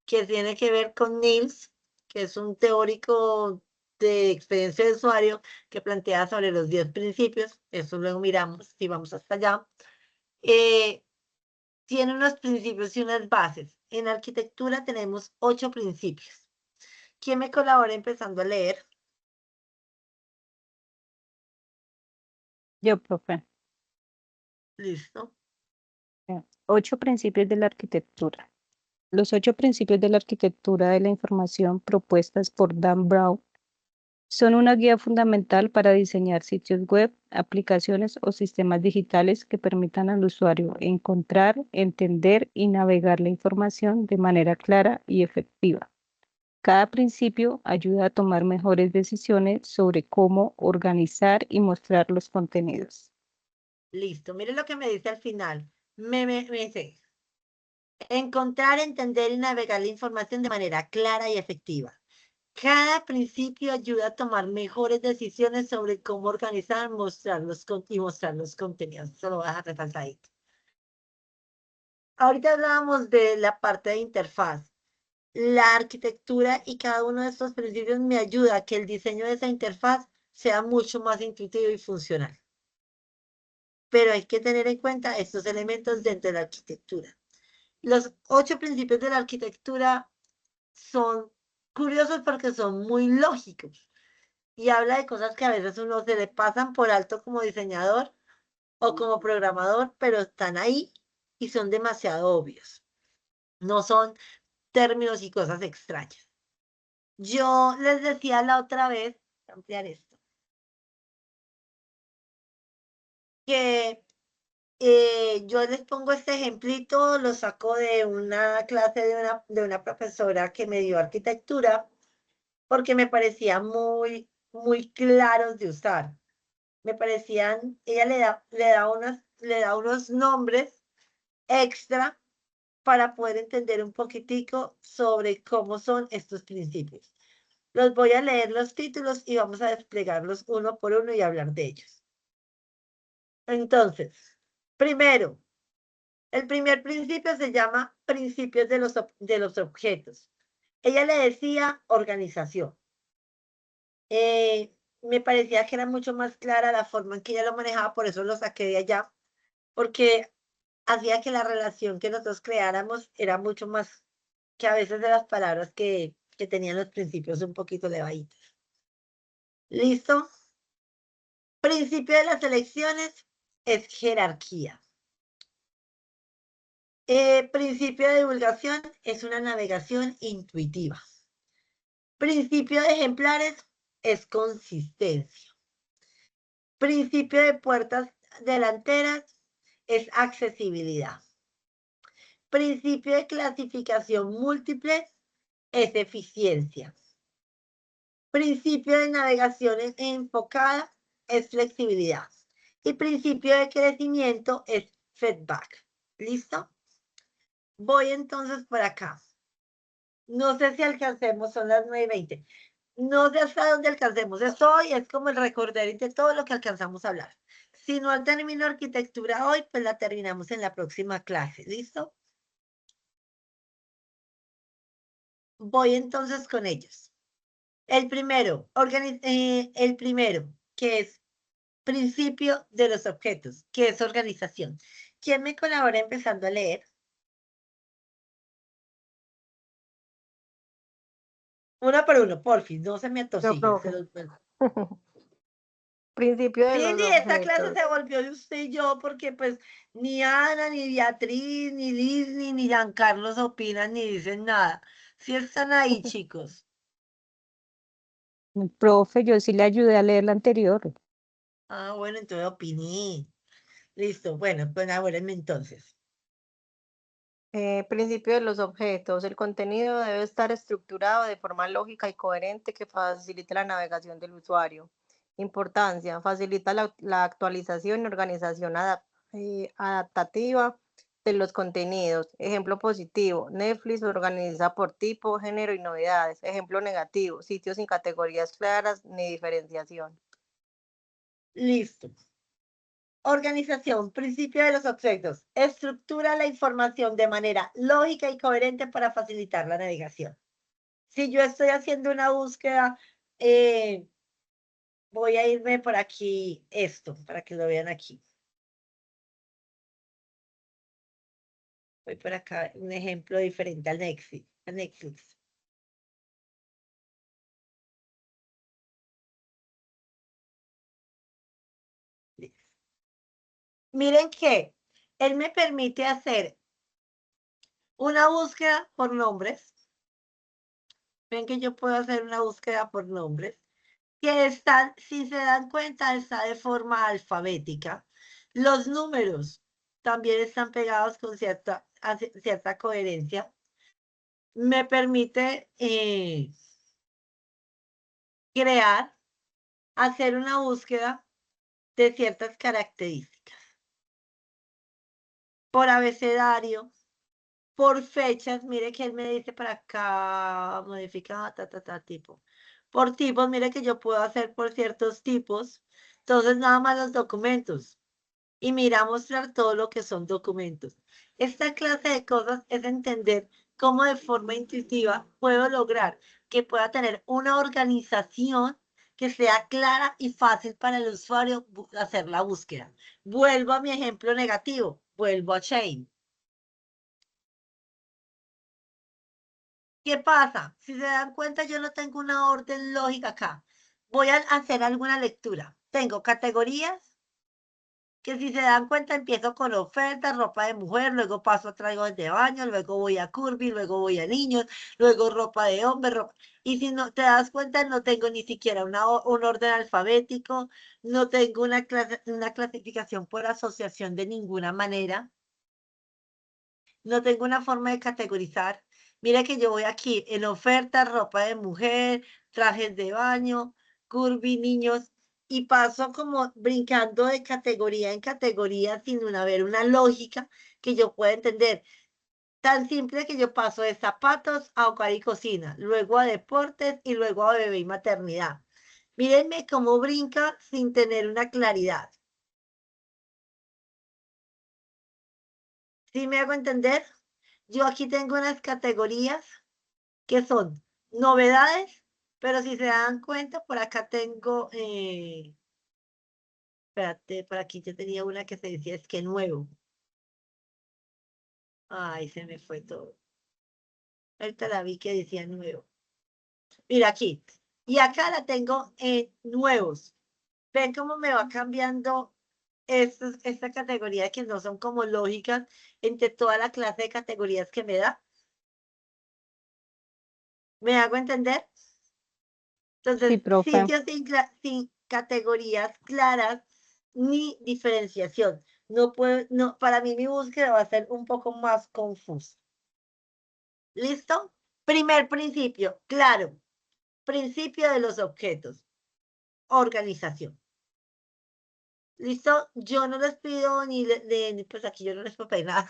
que tiene que ver con Niels, que es un teórico de experiencia de usuario que plantea sobre los 10 principios, eso luego miramos si vamos hasta allá. Tiene unos principios y unas bases. En arquitectura tenemos 8 principios. ¿Quién me colabora empezando a leer? Yo, profe. Listo. 8 principios de la arquitectura. Los 8 principios de la arquitectura de la información propuestas por Dan Brown son una guía fundamental para diseñar sitios web, aplicaciones o sistemas digitales que permitan al usuario encontrar, entender y navegar la información de manera clara y efectiva. Cada principio ayuda a tomar mejores decisiones sobre cómo organizar y mostrar los contenidos. Listo. Mire lo que me dice al final. Me dice, encontrar, entender y navegar la información de manera clara y efectiva. Cada principio ayuda a tomar mejores decisiones sobre cómo organizar, y mostrar los contenidos. Eso lo voy a dejar resaltadito. Ahorita hablábamos de la parte de interfaz. La arquitectura y cada uno de estos principios me ayuda a que el diseño de esa interfaz sea mucho más intuitivo y funcional. Pero hay que tener en cuenta estos elementos dentro de la arquitectura. Los 8 principios de la arquitectura son curiosos porque son muy lógicos y habla de cosas que a veces uno se le pasan por alto como diseñador o como programador, pero están ahí y son demasiado obvios. No son términos y cosas extrañas. Yo les decía la otra vez, voy a ampliar esto, que yo les pongo este ejemplito, lo saco de una clase de una profesora que me dio arquitectura, porque me parecían muy claros de usar. Me parecían, ella le da unos nombres extra para poder entender un poquitico sobre cómo son estos principios. Los voy a leer los títulos y vamos a desplegarlos uno por uno y hablar de ellos. Entonces, primero, el primer principio se llama principios de los objetos. Ella le decía organización. Me parecía que era mucho más clara la forma en que ella lo manejaba, por eso lo saqué de allá, porque hacía que la relación que nosotros creáramos era mucho más que a veces de las palabras que tenían los principios un poquito elevaditos. ¿Listo? Principio de las elecciones es jerarquía. Principio de divulgación es una navegación intuitiva. Principio de ejemplares es consistencia. Principio de puertas delanteras es accesibilidad. Principio de clasificación múltiple es eficiencia. Principio de navegación enfocada es flexibilidad. Y principio de crecimiento es feedback. ¿Listo? Voy entonces por acá. No sé si alcancemos, son las 9:20. No sé hasta dónde alcancemos. Esto hoy es como el recorder de todo lo que alcanzamos a hablar. Si no termino arquitectura hoy, pues la terminamos en la próxima clase. ¿Listo? Voy entonces con ellos. El primero, que es principio de los objetos, que es organización. ¿Quién me colabora empezando a leer? Uno por uno, porfis, no se me Yo, atosiguen. profe. Principio de Sí, los ni esta clase objetos. se volvió de usted y yo, porque pues ni Ana, ni Beatriz, ni Liz, ni Giancarlos opinan ni dicen nada. Sí están ahí, chicos. Profe, yo sí le ayudé a leer la anterior. Ah, bueno, entonces opiné. Listo, bueno, pues abuélenme entonces. Principio de los objetos. El contenido debe estar estructurado de forma lógica y coherente que facilite la navegación del usuario. Importancia. Facilita la actualización y organización adaptativa de los contenidos. Ejemplo positivo. Netflix organiza por tipo, género y novedades. Ejemplo negativo. Sitios sin categorías claras ni diferenciación. Listo. Organización, principio de los objetos. Estructura la información de manera lógica y coherente para facilitar la navegación. Si yo estoy haciendo una búsqueda, voy a irme por aquí, esto, para que lo vean aquí. Voy por acá, un ejemplo diferente al Netflix. Miren que él me permite hacer una búsqueda por nombres. Ven que yo puedo hacer una búsqueda por nombres, que están, si se dan cuenta, está de forma alfabética. Los números también están pegados con cierta coherencia. Me permite crear, hacer una búsqueda de ciertas características. Por abecedario, por fechas, mire que él me dice para acá, modifica, tipo. Por tipos, mire que yo puedo hacer por ciertos tipos. Entonces, nada más los documentos. Y mira mostrar todo lo que son documentos. Esta clase de cosas es entender cómo de forma intuitiva puedo lograr que pueda tener una organización que sea clara y fácil para el usuario hacer la búsqueda. Vuelvo a mi ejemplo negativo, vuelvo a Shane. ¿Qué pasa? Si se dan cuenta, yo no tengo una orden lógica acá. Voy a hacer alguna lectura. Tengo categorías, que si se dan cuenta empiezo con ofertas, ropa de mujer, luego paso a trajes de baño, luego voy a curvy, luego voy a niños, luego ropa de hombre, ropa. Y si no te das cuenta, no tengo ni siquiera un orden alfabético, no tengo una clasificación por asociación de ninguna manera, no tengo una forma de categorizar. Mira que yo voy aquí en oferta, ropa de mujer, trajes de baño, curvy, niños, y paso como brincando de categoría en categoría sin haber una lógica que yo pueda entender. Tan simple que yo paso de zapatos a hogar y cocina, luego a deportes y luego a bebé y maternidad. Mírenme cómo brinca sin tener una claridad. ¿Sí me hago entender? Yo aquí tengo unas categorías que son novedades, pero si se dan cuenta, por acá tengo, espérate, por aquí yo tenía una que se decía es que nuevo. Ay, se me fue todo. Ahorita la vi que decía nuevo. Mira aquí. Y acá la tengo en nuevos. ¿Ven cómo me va cambiando esta categoría que no son como lógicas entre toda la clase de categorías que me da? ¿Me hago entender? Sí, Entonces, profe. sitios sin categorías claras ni diferenciación. No puedo, no, para mí mi búsqueda va a ser un poco más confusa. ¿Listo? Primer principio, claro. Principio de los objetos. Organización. ¿Listo? Yo no les pido pues aquí yo no les puedo pedir nada,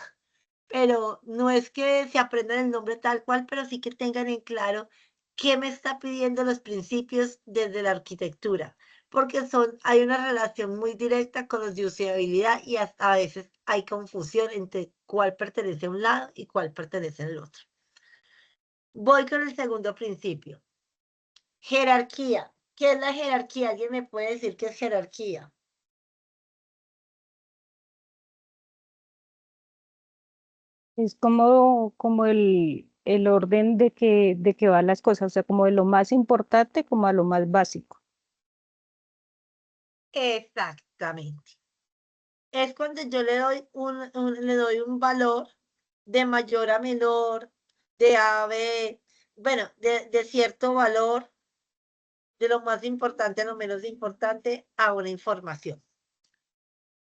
pero no es que se aprendan el nombre tal cual, pero sí que tengan en claro qué me está pidiendo los principios desde la arquitectura, porque hay una relación muy directa con los de usabilidad y hasta a veces hay confusión entre cuál pertenece a un lado y cuál pertenece al otro. Voy con el segundo principio. Jerarquía. ¿Qué es la jerarquía? ¿Alguien me puede decir qué es jerarquía? Es como el orden de que van las cosas, o sea, como de lo más importante como a lo más básico. Exactamente. Es cuando yo le doy le doy un valor de mayor a menor, de A a B, bueno, de cierto valor, de lo más importante a lo menos importante, a una información.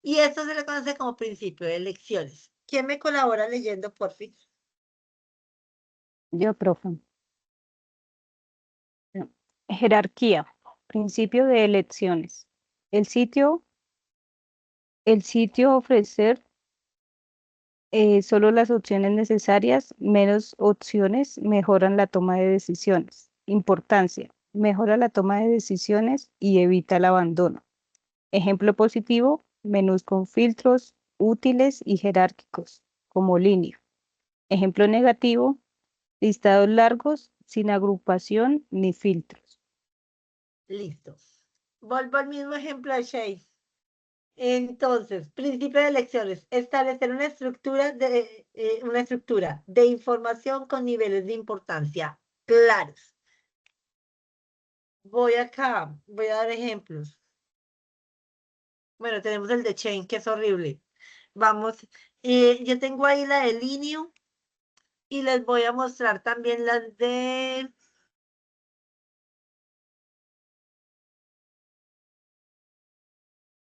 Y esto se le conoce como principio de elecciones. ¿Quién me colabora leyendo, por fin? Yo, profe. Jerarquía, principio de elecciones. El sitio, el sitio ofrecer solo las opciones necesarias, menos opciones mejoran la toma de decisiones. Importancia, mejora la toma de decisiones y evita el abandono. Ejemplo positivo, menús con filtros útiles y jerárquicos, como línea. Ejemplo negativo, listados largos sin agrupación ni filtros. Listo. Vuelvo al mismo ejemplo de Shay. Entonces, principio de elecciones, establecer una estructura de información con niveles de importancia claros. Voy acá, voy a dar ejemplos. Bueno, tenemos el de Chain, que es horrible. Vamos, yo tengo ahí la de Linio y les voy a mostrar también las de...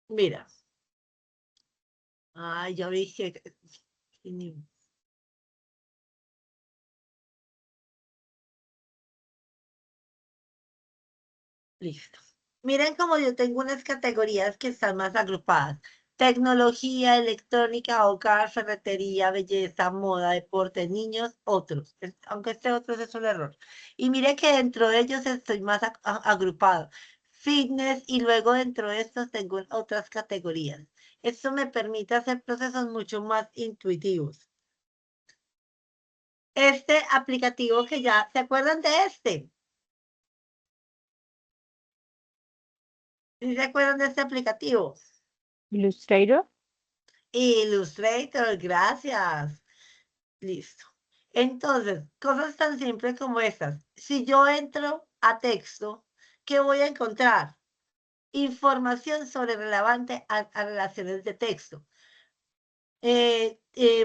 Mira. Ay, ya dije... Listo. Miren como yo tengo unas categorías que están más agrupadas. Tecnología, electrónica, hogar, ferretería, belleza, moda, deporte, niños, otros. Aunque este otro es un error. Y mire que dentro de ellos estoy más agrupado. Fitness y luego dentro de estos tengo otras categorías. Esto me permite hacer procesos mucho más intuitivos. Este aplicativo que ya, ¿se acuerdan de este? ¿Sí se acuerdan de este aplicativo? Illustrator. Illustrator, gracias. Listo. Entonces, cosas tan simples como estas. Si yo entro a texto, ¿qué voy a encontrar? Información sobre relevante a relaciones de texto.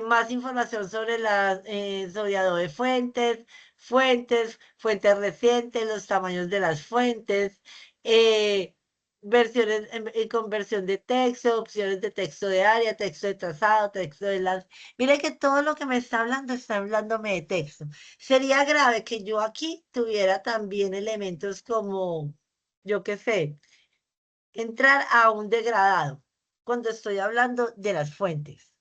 Más información sobre sobre Adobe fuentes recientes, los tamaños de las fuentes, versiones con versión de texto, opciones de texto de área, texto de trazado, texto de las... Mire que todo lo que me está hablándome de texto. Sería grave que yo aquí tuviera también elementos como, yo qué sé, entrar a un degradado cuando estoy hablando de las fuentes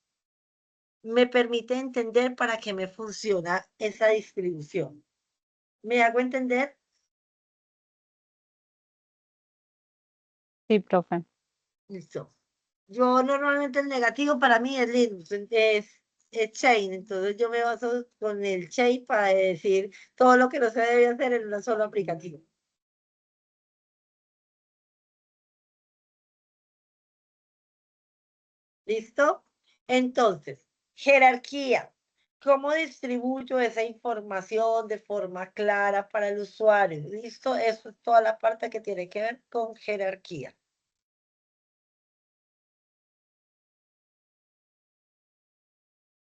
me permite entender para qué me funciona esa distribución. ¿Me hago entender? Sí, profe. Listo. Yo normalmente el negativo para mí es Linux, es Chain, entonces yo me baso con el Chain para decir todo lo que no se debe hacer en un solo aplicativo. ¿Listo? Entonces, jerarquía. ¿Cómo distribuyo esa información de forma clara para el usuario? ¿Listo? Eso es toda la parte que tiene que ver con jerarquía.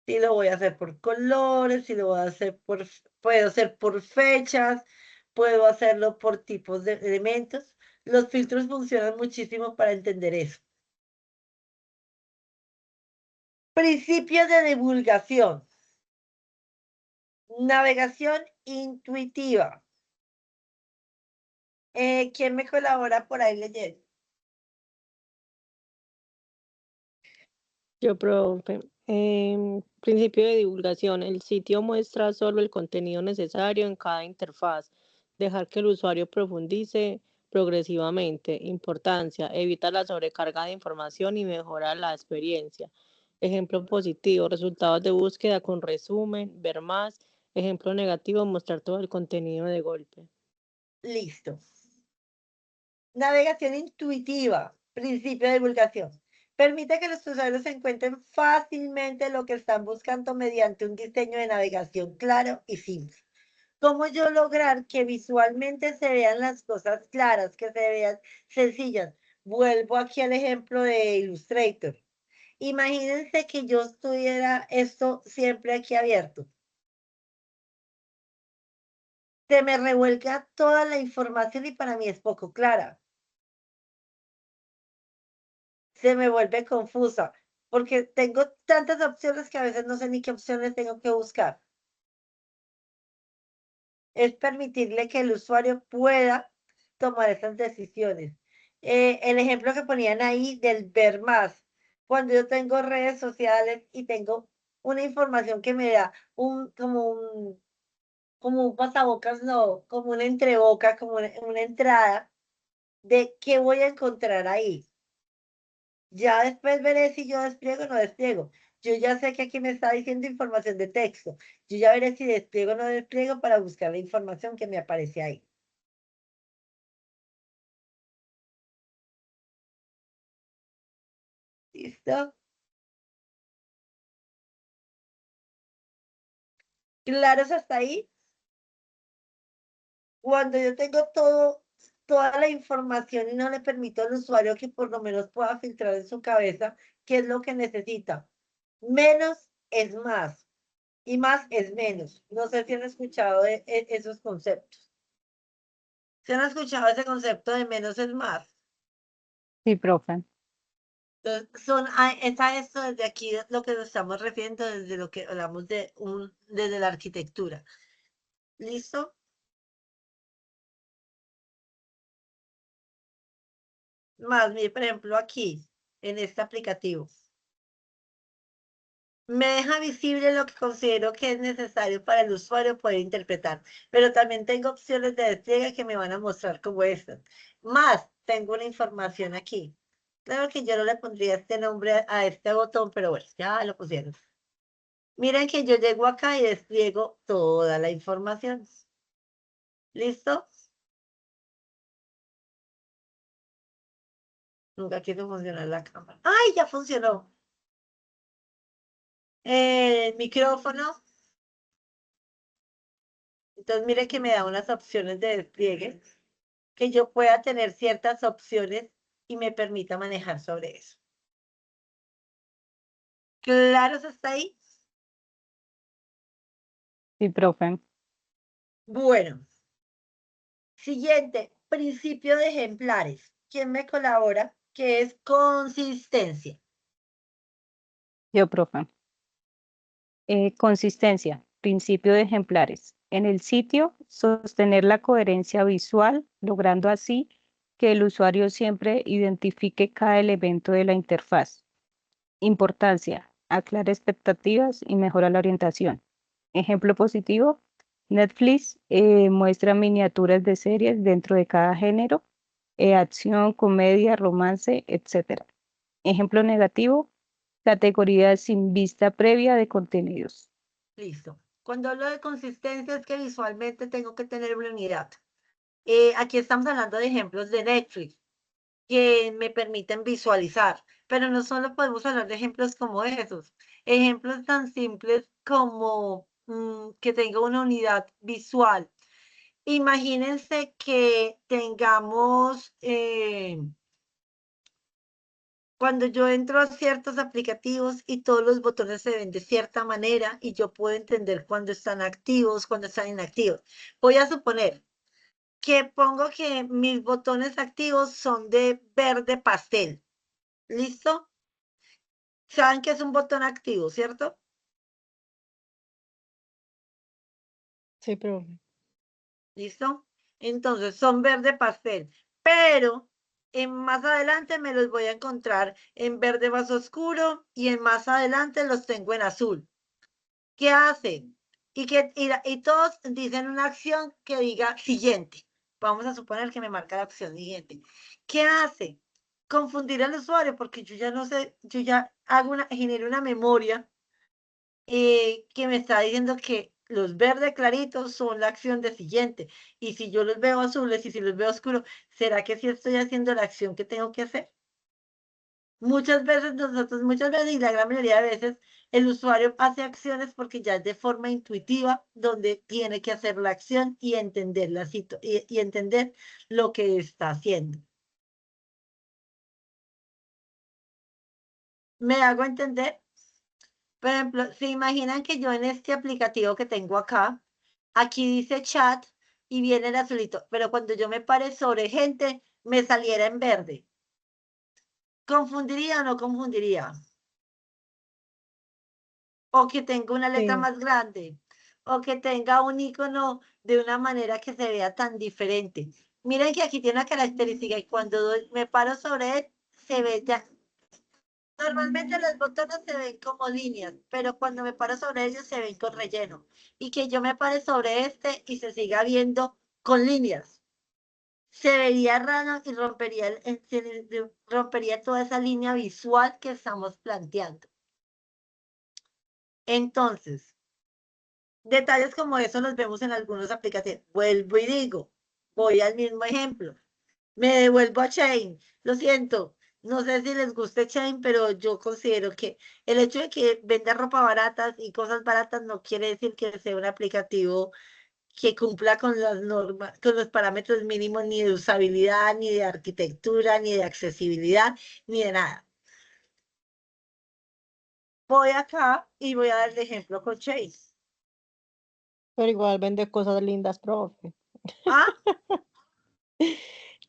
Si lo voy a hacer por colores, si lo voy a hacer puedo hacer por fechas, puedo hacerlo por tipos de elementos. Los filtros funcionan muchísimo para entender eso. Principios de divulgación. Navegación intuitiva. ¿Quién me colabora por ahí leyendo? Yo, profe. Principio de divulgación. El sitio muestra solo el contenido necesario en cada interfaz. Dejar que el usuario profundice progresivamente. Importancia. Evita la sobrecarga de información y mejora la experiencia. Ejemplo positivo. Resultados de búsqueda con resumen. Ver más. Ejemplo negativo. Mostrar todo el contenido de golpe. Listo. Navegación intuitiva, principio de divulgación. Permite que los usuarios encuentren fácilmente lo que están buscando mediante un diseño de navegación claro y simple. ¿Cómo yo lograr que visualmente se vean las cosas claras, que se vean sencillas? Vuelvo aquí al ejemplo de Illustrator. Imagínense que yo estuviera esto siempre aquí abierto. Se me revuelca toda la información y para mí es poco clara. Se me vuelve confusa, porque tengo tantas opciones que a veces no sé ni qué opciones tengo que buscar. Es permitirle que el usuario pueda tomar esas decisiones. El ejemplo que ponían ahí del ver más, cuando yo tengo redes sociales y tengo una información que me da como un pasabocas, no, como una entreboca, como una entrada de qué voy a encontrar ahí. Ya después veré si yo despliego o no despliego. Yo ya sé que aquí me está diciendo información de texto. Yo ya veré si despliego o no despliego para buscar la información que me aparece ahí. ¿Listo? ¿Claros hasta ahí? Cuando yo tengo toda la información y no le permito al usuario que por lo menos pueda filtrar en su cabeza qué es lo que necesita. Menos es más y más es menos. No sé si han escuchado esos conceptos. ¿Se han escuchado ese concepto de menos es más? Sí, profe. Entonces, es a esto desde aquí lo que nos estamos refiriendo desde lo que hablamos desde la arquitectura. ¿Listo? Más, mire, por ejemplo, aquí, en este aplicativo. Me deja visible lo que considero que es necesario para el usuario poder interpretar, pero también tengo opciones de despliegue que me van a mostrar como estas. Más, tengo una información aquí. Claro que yo no le pondría este nombre a este botón, pero bueno, ya lo pusieron. Miren que yo llego acá y despliego toda la información. ¿Listo? Nunca quiso funcionar la cámara. ¡Ay, ya funcionó! El micrófono. Entonces, mire que me da unas opciones de despliegue, que yo pueda tener ciertas opciones y me permita manejar sobre eso. ¿Claros hasta ahí? Sí, profe. Bueno, siguiente, principio de ejemplares. ¿Quién me colabora? Que es consistencia. Yo, profe. Consistencia, principio de ejemplares. En el sitio, sostener la coherencia visual, logrando así que el usuario siempre identifique cada elemento de la interfaz. Importancia, aclara expectativas y mejora la orientación. Ejemplo positivo, Netflix muestra miniaturas de series dentro de cada género, acción, comedia, romance, etc. Ejemplo negativo, categorías sin vista previa de contenidos. Listo. Cuando hablo de consistencia es que visualmente tengo que tener una unidad. Aquí estamos hablando de ejemplos de Netflix que me permiten visualizar, pero no solo podemos hablar de ejemplos como esos, ejemplos tan simples como que tenga una unidad visual. Imagínense que tengamos, cuando yo entro a ciertos aplicativos y todos los botones se ven de cierta manera y yo puedo entender cuándo están activos, cuándo están inactivos. Voy a suponer que pongo que mis botones activos son de verde pastel. ¿Listo? Saben que es un botón activo, ¿cierto? Sí, profe. ¿Listo? Entonces son verde pastel, pero más adelante me los voy a encontrar en verde más oscuro y en más adelante los tengo en azul. ¿Qué hacen? Y todos dicen una acción que diga siguiente. Vamos a suponer que me marca la opción siguiente. ¿Qué hace? Confundir al usuario, porque yo ya no sé, yo ya genero una memoria que me está diciendo que los verdes claritos son la acción de siguiente. Y si yo los veo azules y si los veo oscuros, ¿será que sí estoy haciendo la acción que tengo que hacer? Muchas veces y la gran mayoría de veces, el usuario hace acciones porque ya es de forma intuitiva, donde tiene que hacer la acción y entender y entender lo que está haciendo. ¿Me hago entender? Por ejemplo, se imaginan que yo en este aplicativo que tengo acá, aquí dice chat y viene el azulito, pero cuando yo me pare sobre gente, me saliera en verde. ¿Confundiría o no confundiría? O que tenga una letra Sí. más grande, o que tenga un icono de una manera que se vea tan diferente. Miren que aquí tiene una característica y cuando me paro sobre él, se ve ya. Normalmente los botones se ven como líneas, pero cuando me paro sobre ellos se ven con relleno. Y que yo me pare sobre este y se siga viendo con líneas. Se vería raro y rompería toda esa línea visual que estamos planteando. Entonces, detalles como eso los vemos en algunos aplicativos. Vuelvo y digo, voy al mismo ejemplo. Me devuelvo a Chain. Lo siento, no sé si les guste Chain, pero yo considero que el hecho de que venda ropa baratas y cosas baratas no quiere decir que sea un aplicativo que cumpla con las normas, con los parámetros mínimos ni de usabilidad, ni de arquitectura, ni de accesibilidad, ni de nada. Voy acá y voy a dar el ejemplo con Chain. Pero igual vende cosas lindas, profe. ¿Ah?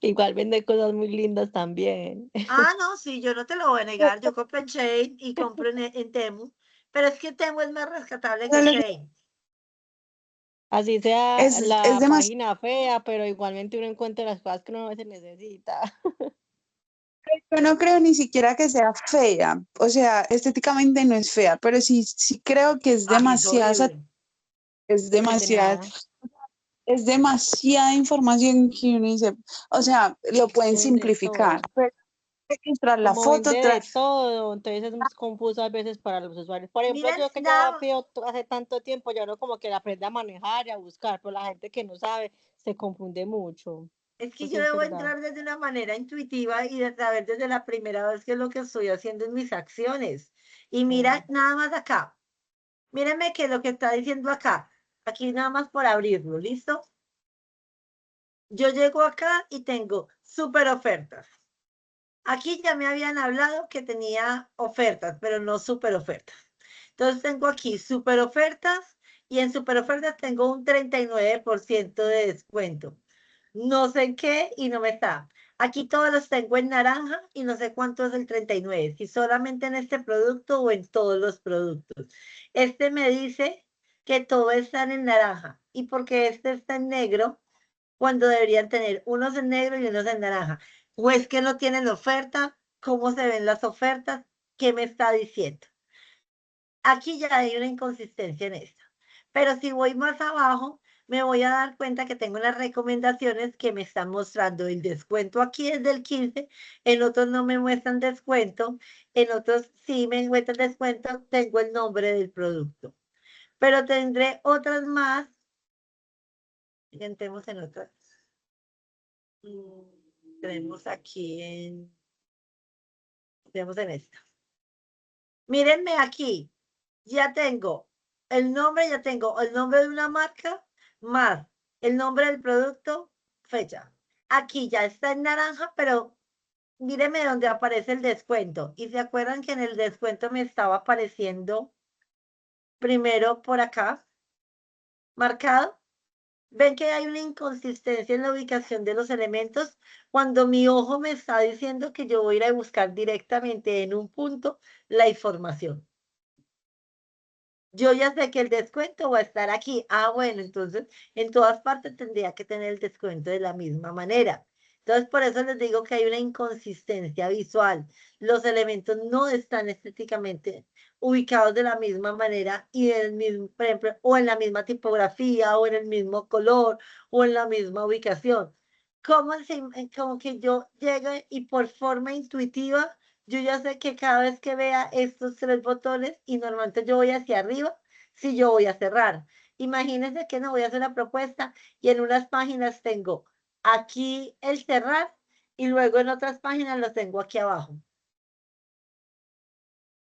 Igual vende cosas muy lindas también. Ah, no, sí, yo no te lo voy a negar. Yo compro en Chain y compro en Temu, pero es que Temu es más rescatable que Chain. Así sea Es la demasiado. página fea, pero igualmente uno encuentra las cosas que uno a veces necesita. Yo no creo ni siquiera que sea fea, o sea, estéticamente no es fea, pero sí creo que es Ay, es demasiada, horrible. es Muy demasiada, tenaz. es demasiada información que uno dice, o sea, lo pueden Vende de simplificar, todo. pero hay que tras la Como foto, vende de todo, entonces es más confuso a veces para los usuarios. Por ejemplo, Miren, yo que ya nada, pido hace tanto tiempo, ya uno como que la aprende a manejar y a buscar, pero la gente que no sabe se confunde mucho. es que Eso sí yo es debo verdad. entrar desde una manera intuitiva y de saber desde la primera vez qué es lo que estoy haciendo en mis acciones. Y mira, nada más acá. Mírenme que lo que está diciendo acá, aquí nada más por abrirlo, ¿listo? Yo llego acá y tengo súper ofertas. Aquí ya me habían hablado que tenía ofertas, pero no súper ofertas. Entonces tengo aquí súper ofertas y en súper ofertas tengo un 39% de descuento. No sé en qué y no me está. Aquí todos los tengo en naranja y no sé cuánto es el 39, si solamente en este producto o en todos los productos. Este me dice que todos están en naranja y porque este está en negro, cuando deberían tener unos en negro y unos en naranja. O es que no tienen oferta, cómo se ven las ofertas, qué me está diciendo. Aquí ya hay una inconsistencia en esto. Pero si voy más abajo, me voy a dar cuenta que tengo las recomendaciones que me están mostrando el descuento. Aquí es del 15, en otros no me muestran descuento, en otros sí me muestran descuento, tengo el nombre del producto. Pero tendré otras más. Entremos en otras. Tenemos aquí tenemos en esta. Mírenme aquí, ya tengo ya tengo el nombre de una marca más el nombre del producto, fecha. Aquí ya está en naranja, pero mírenme donde aparece el descuento. Y se acuerdan que en el descuento me estaba apareciendo primero por acá, marcado. Ven que hay una inconsistencia en la ubicación de los elementos cuando mi ojo me está diciendo que yo voy a ir a buscar directamente en un punto la información. Yo ya sé que el descuento va a estar aquí. Ah, bueno, entonces en todas partes tendría que tener el descuento de la misma manera. Entonces, por eso les digo que hay una inconsistencia visual. Los elementos no están estéticamente ubicados de la misma manera y del mismo, por ejemplo, o en la misma tipografía, o en el mismo color, o en la misma ubicación. Como que yo llegue y por forma intuitiva, yo ya sé que cada vez que vea estos tres botones, y normalmente yo voy hacia arriba, si yo voy a cerrar. Imagínense que no voy a hacer una propuesta y en unas páginas tengo aquí el cerrar y luego en otras páginas los tengo aquí abajo.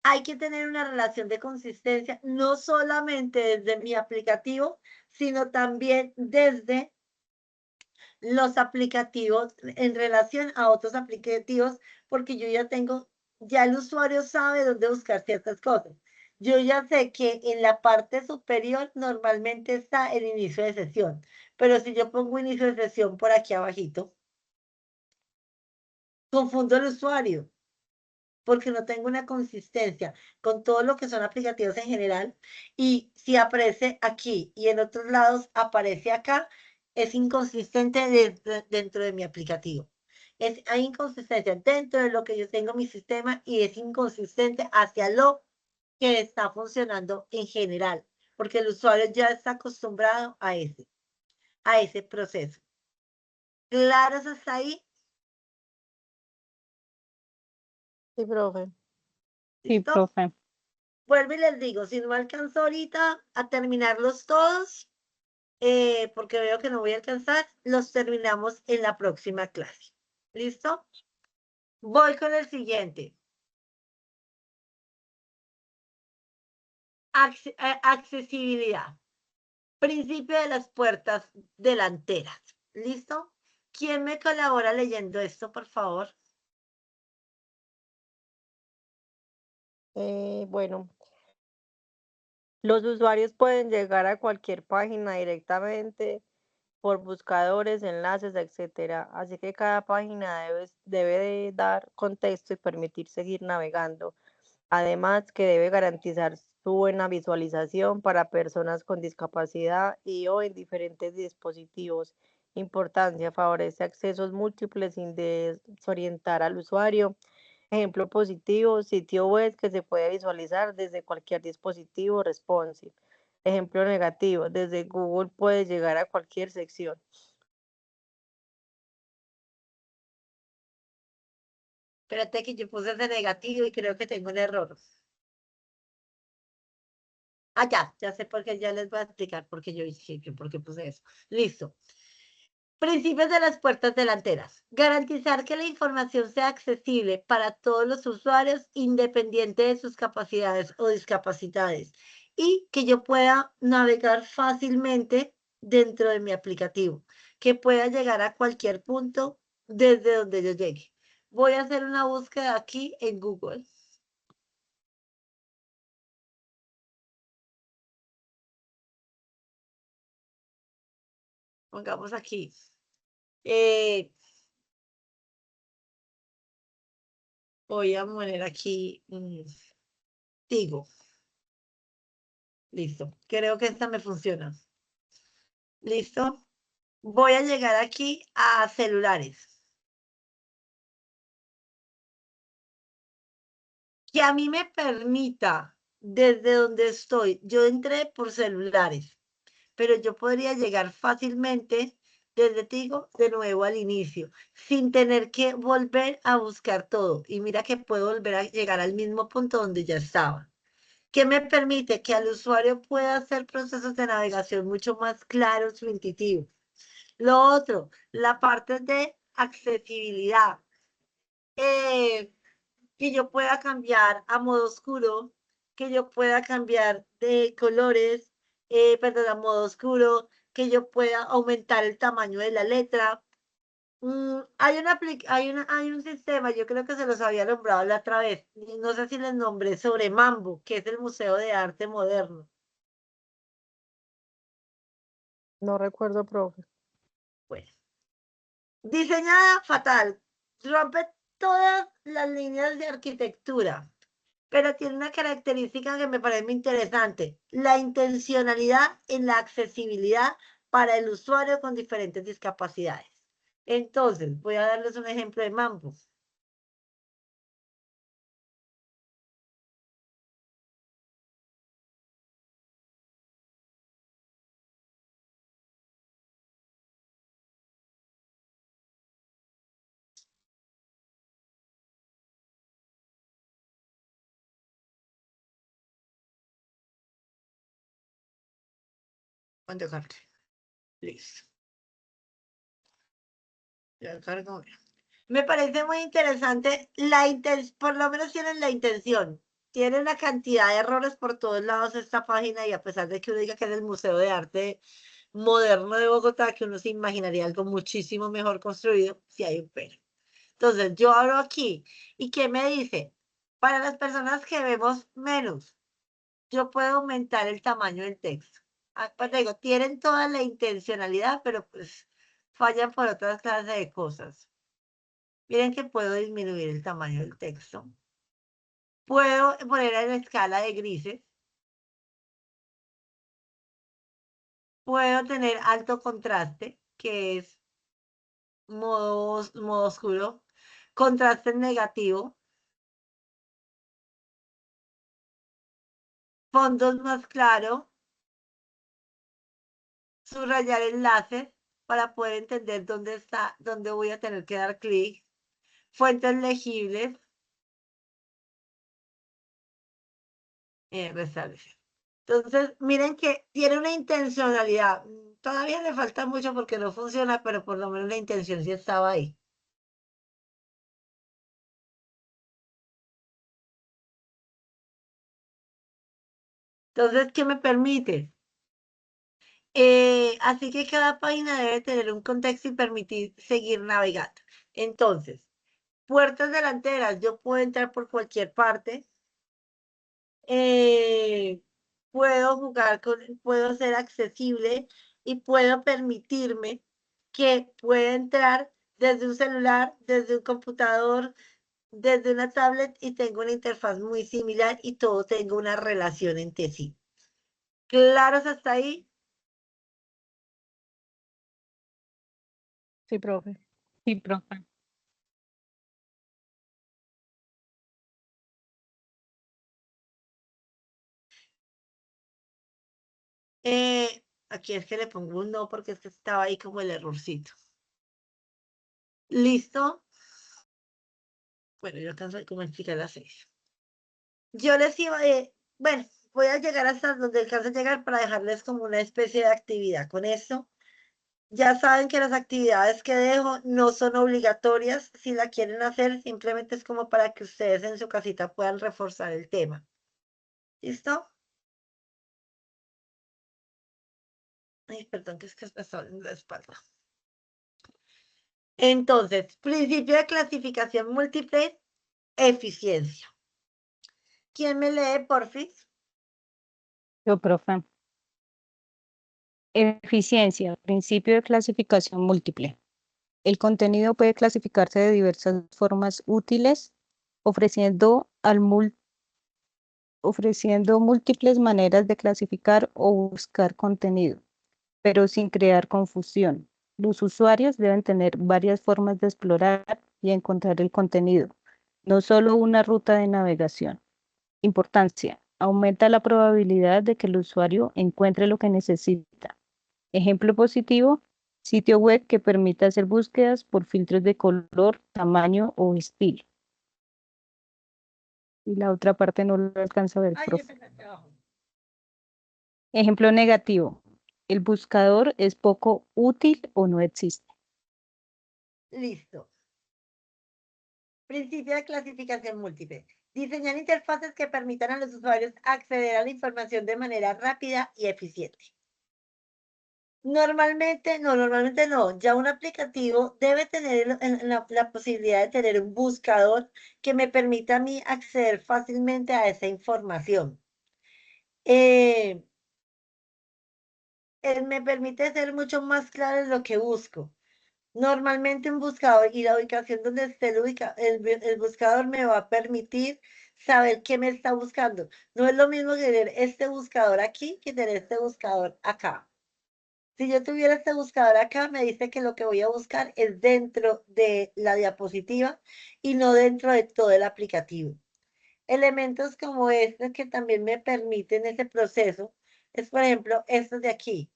Hay que tener una relación de consistencia, no solamente desde mi aplicativo, sino también desde los aplicativos en relación a otros aplicativos, porque yo ya el usuario sabe dónde buscar ciertas cosas. Yo ya sé que en la parte superior normalmente está el inicio de sesión, pero si yo pongo inicio de sesión por aquí abajito, confundo al usuario, porque no tengo una consistencia con todo lo que son aplicativos en general, y si aparece aquí y en otros lados aparece acá, es inconsistente dentro de mi aplicativo. Hay inconsistencia dentro de lo que yo tengo en mi sistema y es inconsistente hacia lo que está funcionando en general, porque el usuario ya está acostumbrado a ese proceso. ¿Claros hasta ahí? Sí, profe. Sí, ¿Listo? profe. Vuelvo y les digo, si no alcanzo ahorita a terminarlos todos, porque veo que no voy a alcanzar, los terminamos en la próxima clase. ¿Listo? Voy con el siguiente. Accesibilidad. Principio de las puertas delanteras. ¿Listo? ¿Quién me colabora leyendo esto, por favor? Bueno, los usuarios pueden llegar a cualquier página directamente por buscadores, enlaces, etcétera. Así que cada página debe de dar contexto y permitir seguir navegando. Además, que debe garantizar su buena visualización para personas con discapacidad y o en diferentes dispositivos. Importancia, favorece accesos múltiples sin desorientar al usuario. Ejemplo positivo, sitio web que se puede visualizar desde cualquier dispositivo responsive. Ejemplo negativo, desde Google puede llegar a cualquier sección. Espérate que yo puse ese negativo y creo que tengo un error. Ah, ya sé por qué, ya les voy a explicar por qué yo dije que por qué puse eso. Listo. Principios de las puertas delanteras. Garantizar que la información sea accesible para todos los usuarios, independiente de sus capacidades o discapacidades, y que yo pueda navegar fácilmente dentro de mi aplicativo, que pueda llegar a cualquier punto desde donde yo llegue. Voy a hacer una búsqueda aquí en Google. Pongamos aquí. Voy a poner aquí, digo, listo. Creo que esta me funciona. ¿Listo? Voy a llegar aquí a celulares. Que a mí me permita, desde donde estoy, yo entré por celulares, pero yo podría llegar fácilmente desde Tigo de nuevo al inicio, sin tener que volver a buscar todo. Y mira que puedo volver a llegar al mismo punto donde ya estaba. Que me permite que al usuario pueda hacer procesos de navegación mucho más claros, intuitivos. Lo otro, la parte de accesibilidad. Que yo pueda cambiar a modo oscuro, que yo pueda cambiar de colores, perdón, a modo oscuro, que yo pueda aumentar el tamaño de la letra. Hay un sistema, yo creo que se los había nombrado la otra vez, no sé si les nombré, sobre Mambo, que es el Museo de Arte Moderno. No recuerdo, profe. Bueno, diseñada fatal, rompe todas las líneas de arquitectura, pero tiene una característica que me parece muy interesante, la intencionalidad en la accesibilidad para el usuario con diferentes discapacidades. Entonces, voy a darles un ejemplo de Mambo. ¿Cuánto cargue? Listo. Ya cargo. Me parece muy interesante por lo menos tienen la intención. Tiene una cantidad de errores por todos lados esta página y a pesar de que uno diga que es el Museo de Arte Moderno de Bogotá, que uno se imaginaría algo muchísimo mejor construido, si hay un pero. Entonces, yo abro aquí y ¿qué me dice? Para las personas que vemos menos, yo puedo aumentar el tamaño del texto. Pues digo, tienen toda la intencionalidad, pero pues fallan por otras clases de cosas. Miren que puedo disminuir el tamaño del texto. Puedo poner en escala de grises. Puedo tener alto contraste, que es modo oscuro. Contraste negativo. Fondos más claros. Subrayar enlaces para poder entender dónde está, dónde voy a tener que dar clic. Fuentes legibles. Restablecer. Entonces, miren que tiene una intencionalidad. Todavía le falta mucho porque no funciona, pero por lo menos la intención sí estaba ahí. Entonces, ¿qué me permite? Así que cada página debe tener un contexto y permitir seguir navegando. Entonces, puertas delanteras, yo puedo entrar por cualquier parte. Puedo jugar puedo ser accesible y puedo permitirme que pueda entrar desde un celular, desde un computador, desde una tablet y tengo una interfaz muy similar y todo tengo una relación entre sí. ¿Claros hasta ahí? Sí, profe. Sí, profe. Aquí es que le pongo un no porque es que estaba ahí como el errorcito. ¿Listo? Bueno, yo alcanzo como explicar las 6. Yo les iba, bueno, voy a llegar hasta donde alcance a llegar para dejarles como una especie de actividad con esto. Ya saben que las actividades que dejo no son obligatorias. Si la quieren hacer, simplemente es como para que ustedes en su casita puedan reforzar el tema. ¿Listo? Ay, perdón, que es que me está doliendo la espalda. Entonces, principio de clasificación múltiple, eficiencia. ¿Quién me lee, porfis? Yo, profe. Eficiencia, principio de clasificación múltiple. El contenido puede clasificarse de diversas formas útiles, ofreciendo múltiples maneras de clasificar o buscar contenido, pero sin crear confusión. Los usuarios deben tener varias formas de explorar y encontrar el contenido, no solo una ruta de navegación. Importancia. Aumenta la probabilidad de que el usuario encuentre lo que necesita. Ejemplo positivo, sitio web que permita hacer búsquedas por filtros de color, tamaño o estilo. Y la otra parte no lo alcanza a ver, Ay, profe. abajo. Ejemplo negativo, el buscador es poco útil o no existe. Listo. Principio de clasificación múltiple. Diseñar interfaces que permitan a los usuarios acceder a la información de manera rápida y eficiente. Normalmente no. Ya un aplicativo debe tener la posibilidad de tener un buscador que me permita a mí acceder fácilmente a esa información. Me permite ser mucho más claro en lo que busco. Normalmente un buscador y la ubicación donde esté el buscador me va a permitir saber qué me está buscando. No es lo mismo tener este buscador aquí que tener este buscador acá. Si yo tuviera este buscador acá, me dice que lo que voy a buscar es dentro de la diapositiva y no dentro de todo el aplicativo. Elementos como estos que también me permiten ese proceso es, por ejemplo, estos de aquí,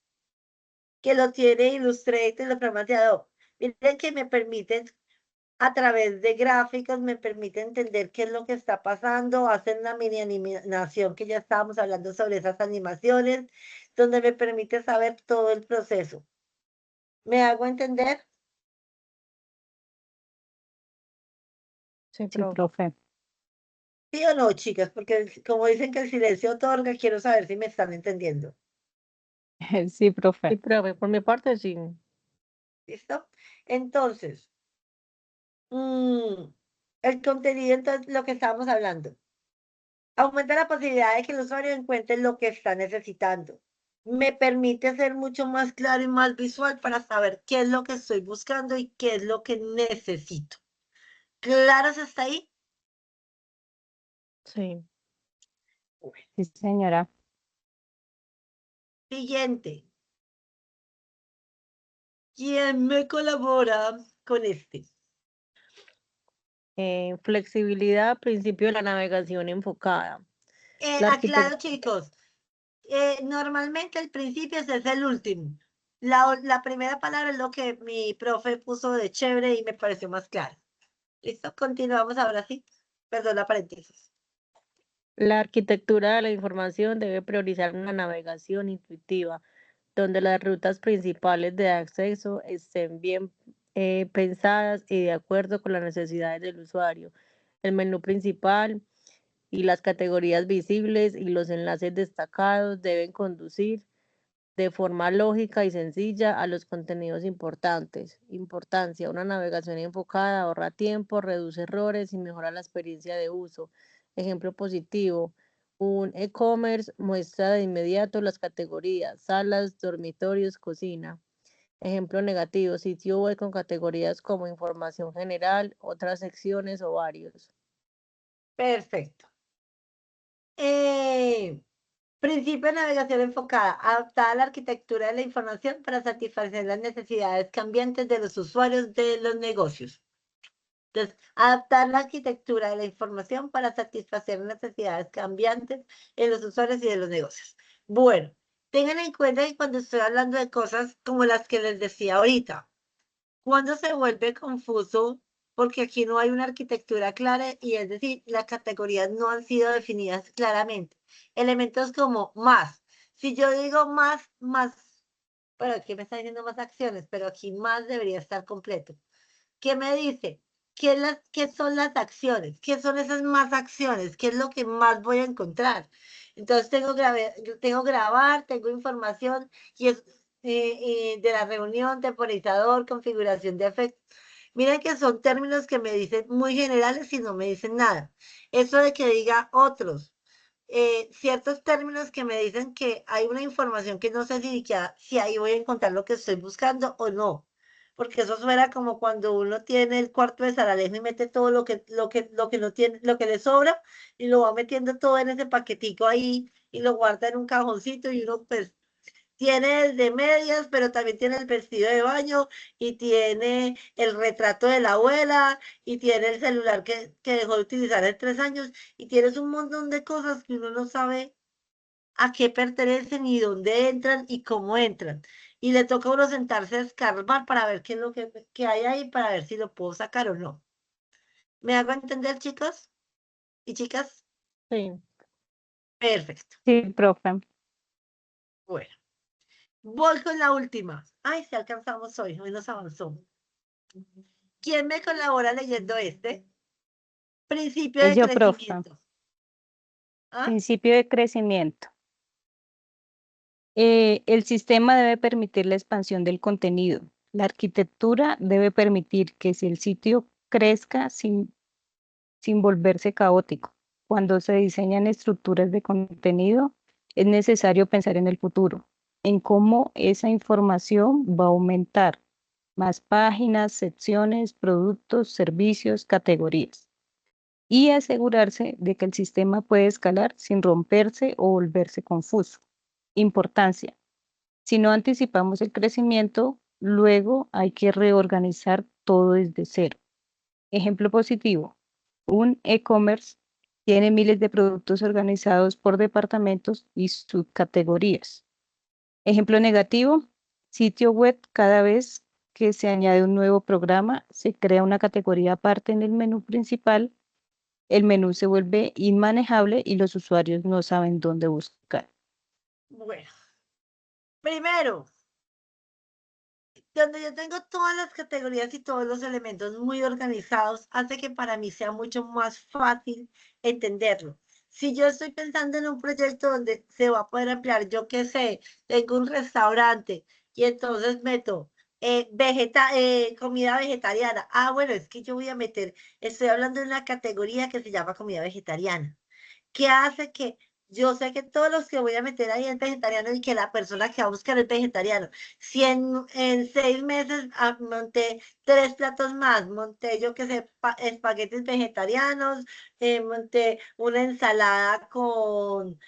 que lo tiene Illustrator, los programas de Adobe. Miren que me permiten, a través de gráficos, me permite entender qué es lo que está pasando, hacen una mini animación que ya estábamos hablando sobre esas animaciones, donde me permite saber todo el proceso. ¿Me hago entender? Sí, Sí, profe. profe. ¿Sí o no, chicas? Porque como dicen que el silencio otorga, quiero saber si me están entendiendo. Sí, Sí, profe. profe, por mi parte sí. ¿Listo? Entonces, el contenido, entonces, lo que estábamos hablando. Aumenta la posibilidad de que el usuario encuentre lo que está necesitando. Me permite ser mucho más claro y más visual para saber qué es lo que estoy buscando y qué es lo que necesito. ¿Claros está ahí? Sí. Sí, señora. Siguiente. ¿Quién me colabora con este? Flexibilidad, principio de la navegación enfocada. La Aclaro, chicos. Normalmente el principio ese es el último. La primera palabra es lo que mi profe puso de chévere y me pareció más claro. ¿Listo? Continuamos ahora sí. Perdón la paréntesis. La arquitectura de la información debe priorizar una navegación intuitiva, donde las rutas principales de acceso estén bien pensadas y de acuerdo con las necesidades del usuario. El menú principal y las categorías visibles y los enlaces destacados deben conducir de forma lógica y sencilla a los contenidos importantes. Importancia, una navegación enfocada ahorra tiempo, reduce errores y mejora la experiencia de uso. Ejemplo positivo, un e-commerce muestra de inmediato las categorías, salas, dormitorios, cocina. Ejemplo negativo, sitio web con categorías como información general, otras secciones o varios. Perfecto. Principio de navegación enfocada, adaptada a la arquitectura de la información para satisfacer las necesidades cambiantes de los usuarios de los negocios. Entonces, adaptar la arquitectura de la información para satisfacer las necesidades cambiantes en los usuarios y de los negocios. Bueno, tengan en cuenta que cuando estoy hablando de cosas como las que les decía ahorita, cuando se vuelve confuso, porque aquí no hay una arquitectura clara y es decir, las categorías no han sido definidas claramente. Elementos como más. Si yo digo más, bueno, aquí me está diciendo más acciones, pero aquí más debería estar completo. ¿Qué me dice? ¿Qué son las acciones? ¿Qué son esas más acciones? ¿Qué es lo que más voy a encontrar? Entonces tengo grabar, tengo información y es de la reunión, temporizador, configuración de efectos. Miren que son términos que me dicen muy generales y no me dicen nada. Eso de que diga otros, ciertos términos que me dicen que hay una información que no sé si ahí voy a encontrar lo que estoy buscando o no. Porque eso suena como cuando uno tiene el cuarto de Saralejo y mete todo lo que no tiene, lo que le sobra, y lo va metiendo todo en ese paquetico ahí y lo guarda en un cajoncito y uno pues tiene el de medias, pero también tiene el vestido de baño y tiene el retrato de la abuela y tiene el celular que dejó de utilizar en 3 años y tienes un montón de cosas que uno no sabe a qué pertenecen y dónde entran y cómo entran. Y le toca a uno sentarse a escarbar para ver qué es lo que hay ahí para ver si lo puedo sacar o no. ¿Me hago entender, chicos y chicas? Sí. Perfecto. Sí, profe. Bueno, voy con la última. Ay, si alcanzamos hoy nos avanzó. ¿Quién me colabora leyendo este? Principio de Yo, profe. crecimiento. ¿Ah? Principio de crecimiento. El sistema debe permitir la expansión del contenido. La arquitectura debe permitir que si el sitio crezca sin volverse caótico. Cuando se diseñan estructuras de contenido, es necesario pensar en el futuro, en cómo esa información va a aumentar. Más páginas, secciones, productos, servicios, categorías. Y asegurarse de que el sistema puede escalar sin romperse o volverse confuso. Importancia. Si no anticipamos el crecimiento, luego hay que reorganizar todo desde cero. Ejemplo positivo, un e-commerce tiene miles de productos organizados por departamentos y subcategorías. Ejemplo negativo, sitio web, cada vez que se añade un nuevo programa, se crea una categoría aparte en el menú principal, el menú se vuelve inmanejable y los usuarios no saben dónde buscar. Bueno, primero, donde yo tengo todas las categorías y todos los elementos muy organizados, hace que para mí sea mucho más fácil entenderlo. Si yo estoy pensando en un proyecto donde se va a poder ampliar, yo qué sé, tengo un restaurante y entonces meto comida vegetariana. Ah, bueno, es que yo voy a meter, estoy hablando de una categoría que se llama comida vegetariana. ¿Qué hace que yo sé que todos los que voy a meter ahí es vegetariano y que la persona que va a buscar es vegetariano? Si en 6 meses monté 3 platos más, monté yo que sé, espaguetis vegetarianos, monté una ensalada con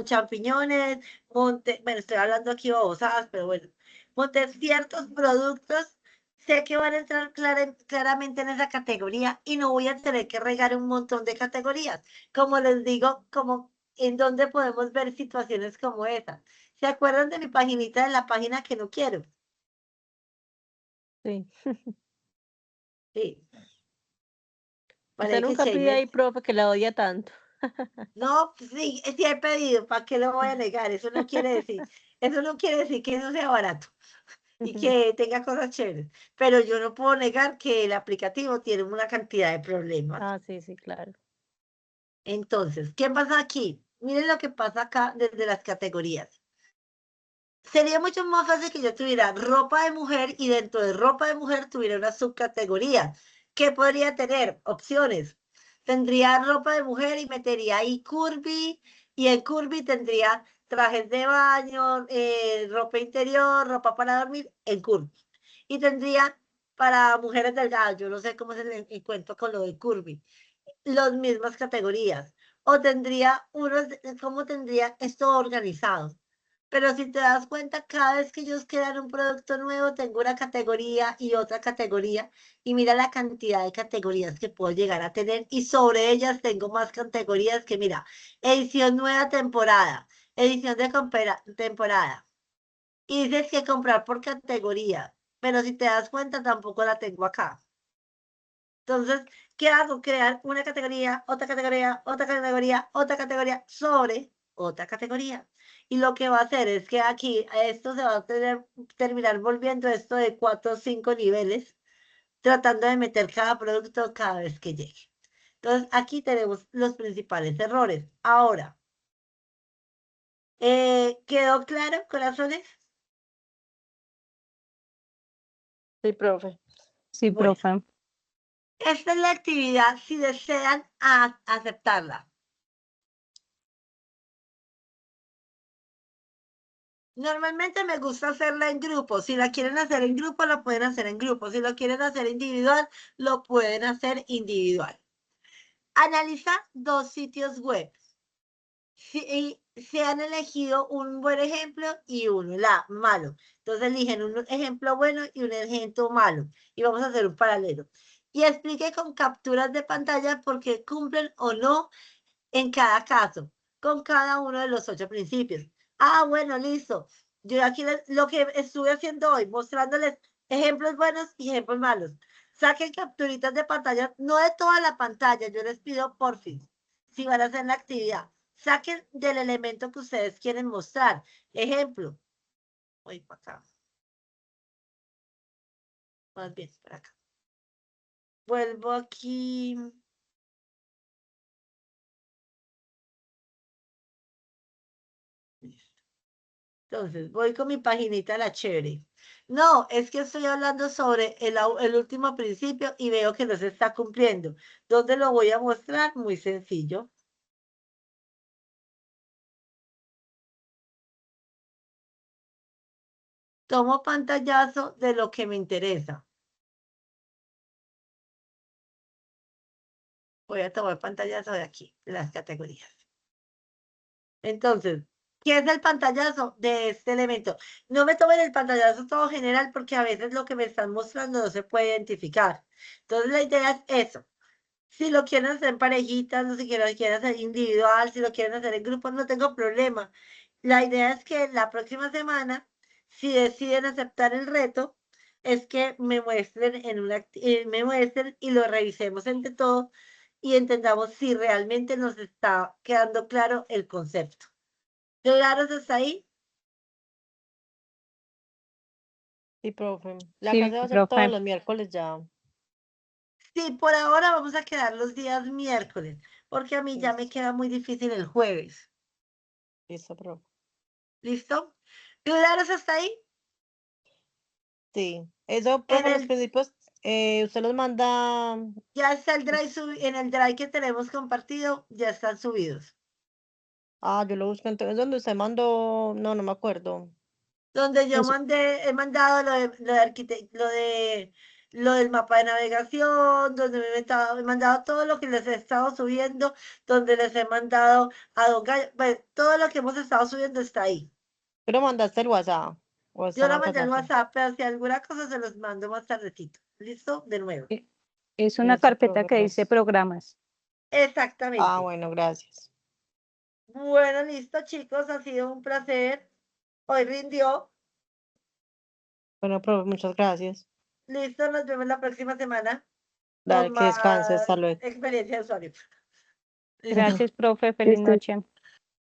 champiñones, monté, bueno, estoy hablando aquí babosadas, pero bueno, monté ciertos productos. Sé que van a entrar claramente en esa categoría y no voy a tener que regar un montón de categorías. Como les digo, como en donde podemos ver situaciones como esa. ¿Se acuerdan de mi paginita de la página que no quiero? Sí. Sí. Usted Vale, que nunca pide ahí, profe, que la odia tanto. no, pues sí, sí he pedido, ¿para qué lo voy a negar? Eso no quiere decir que eso sea barato y que tenga cosas chéveres. Pero yo no puedo negar que el aplicativo tiene una cantidad de problemas. Ah, sí, sí, claro. Entonces, ¿qué pasa aquí? Miren lo que pasa acá desde las categorías. Sería mucho más fácil que yo tuviera ropa de mujer y dentro de ropa de mujer tuviera una subcategoría. ¿Qué podría tener? Opciones. Tendría ropa de mujer y metería ahí curvy y en curvy tendría trajes de baño, ropa interior, ropa para dormir en curvy. Y tendría para mujeres delgadas, yo no sé cómo se le encuentro con lo de curvy, las mismas categorías. O tendría unos, ¿cómo tendría esto organizado? Pero si te das cuenta, cada vez que ellos crean un producto nuevo, tengo una categoría y otra categoría, y mira la cantidad de categorías que puedo llegar a tener, y sobre ellas tengo más categorías que, mira, edición nueva temporada, edición de temporada, y dices que comprar por categoría, pero si te das cuenta, tampoco la tengo acá. Entonces, ¿qué hago? Crear una categoría, otra categoría, otra categoría, otra categoría sobre otra categoría. Y lo que va a hacer es que aquí a esto se va a terminar volviendo esto de 4 o 5 niveles, tratando de meter cada producto cada vez que llegue. Entonces, aquí tenemos los principales errores. Ahora, ¿quedó claro, corazones? Sí, profe. Sí, Bueno, profe. esta es la actividad si desean aceptarla. Normalmente me gusta hacerla en grupo. Si la quieren hacer en grupo, la pueden hacer en grupo. Si lo quieren hacer individual, lo pueden hacer individual. Analiza 2 sitios web. Se han elegido un buen ejemplo y uno malo. Entonces eligen un ejemplo bueno y un ejemplo malo. Y vamos a hacer un paralelo. Y explique con capturas de pantalla por qué cumplen o no en cada caso, con cada uno de los 8 principios. Ah, bueno, listo. Yo aquí lo que estuve haciendo hoy, mostrándoles ejemplos buenos y ejemplos malos. Saquen capturitas de pantalla, no de toda la pantalla, yo les pido por fin, si van a hacer la actividad, saquen del elemento que ustedes quieren mostrar. Ejemplo, voy para acá. Más bien, para acá. Vuelvo aquí. Entonces, voy con mi paginita la chévere. No, es que estoy hablando sobre el último principio y veo que no se está cumpliendo. ¿Dónde lo voy a mostrar? Muy sencillo. Tomo pantallazo de lo que me interesa. Voy a tomar pantallazo de aquí, de las categorías. Entonces, ¿Qué es el pantallazo de este elemento? No me tomen el pantallazo todo general porque a veces lo que me están mostrando no se puede identificar. Entonces la idea es eso. Si lo quieren hacer en parejitas, o si lo quieren hacer individual, si lo quieren hacer en grupos, no tengo problema. La idea es que la próxima semana, si deciden aceptar el reto, es que me muestren me muestren y lo revisemos entre todos y entendamos si realmente nos está quedando claro el concepto. ¿Claros hasta ahí? Sí, profe. La Sí, clase va a ser todos profe. los miércoles ya. Sí, por ahora vamos a quedar los días miércoles, porque a mí ya me Listo, queda muy difícil el jueves. listo, profe. ¿Listo? ¿Claros hasta ahí? Sí. Eso, En profe, los el, principios, usted los manda. ya está el drive en el drive que tenemos compartido, ya están subidos. Yo lo busco entonces. ¿Dónde usted mandó? No, no me acuerdo. Donde yo Eso. he mandado lo del mapa de navegación, donde he mandado todo lo que les he estado subiendo, donde les he mandado a Don Gallo, pues, todo lo que hemos estado subiendo está ahí. ¿Tú lo mandaste el WhatsApp? ¿O está Yo en lo el mandé al WhatsApp? WhatsApp, pero si alguna cosa se los mando más tardecito. ¿Listo? De nuevo. Es una Listo, carpeta profe, que dice gracias. programas. Exactamente. Bueno, gracias. Bueno, listo, chicos, ha sido un placer. Hoy rindió. Bueno, profe, muchas gracias. Listo, nos vemos la próxima semana Dale, con que descanse. más Hasta luego. experiencia de usuario. Listo. Gracias, profe. Que Feliz estés- noche.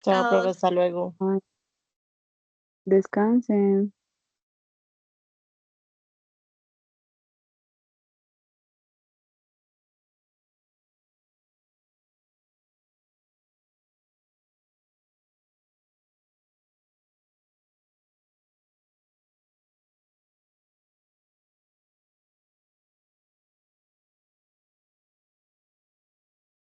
Chao, profe, Chao. hasta luego. Ay, descansen.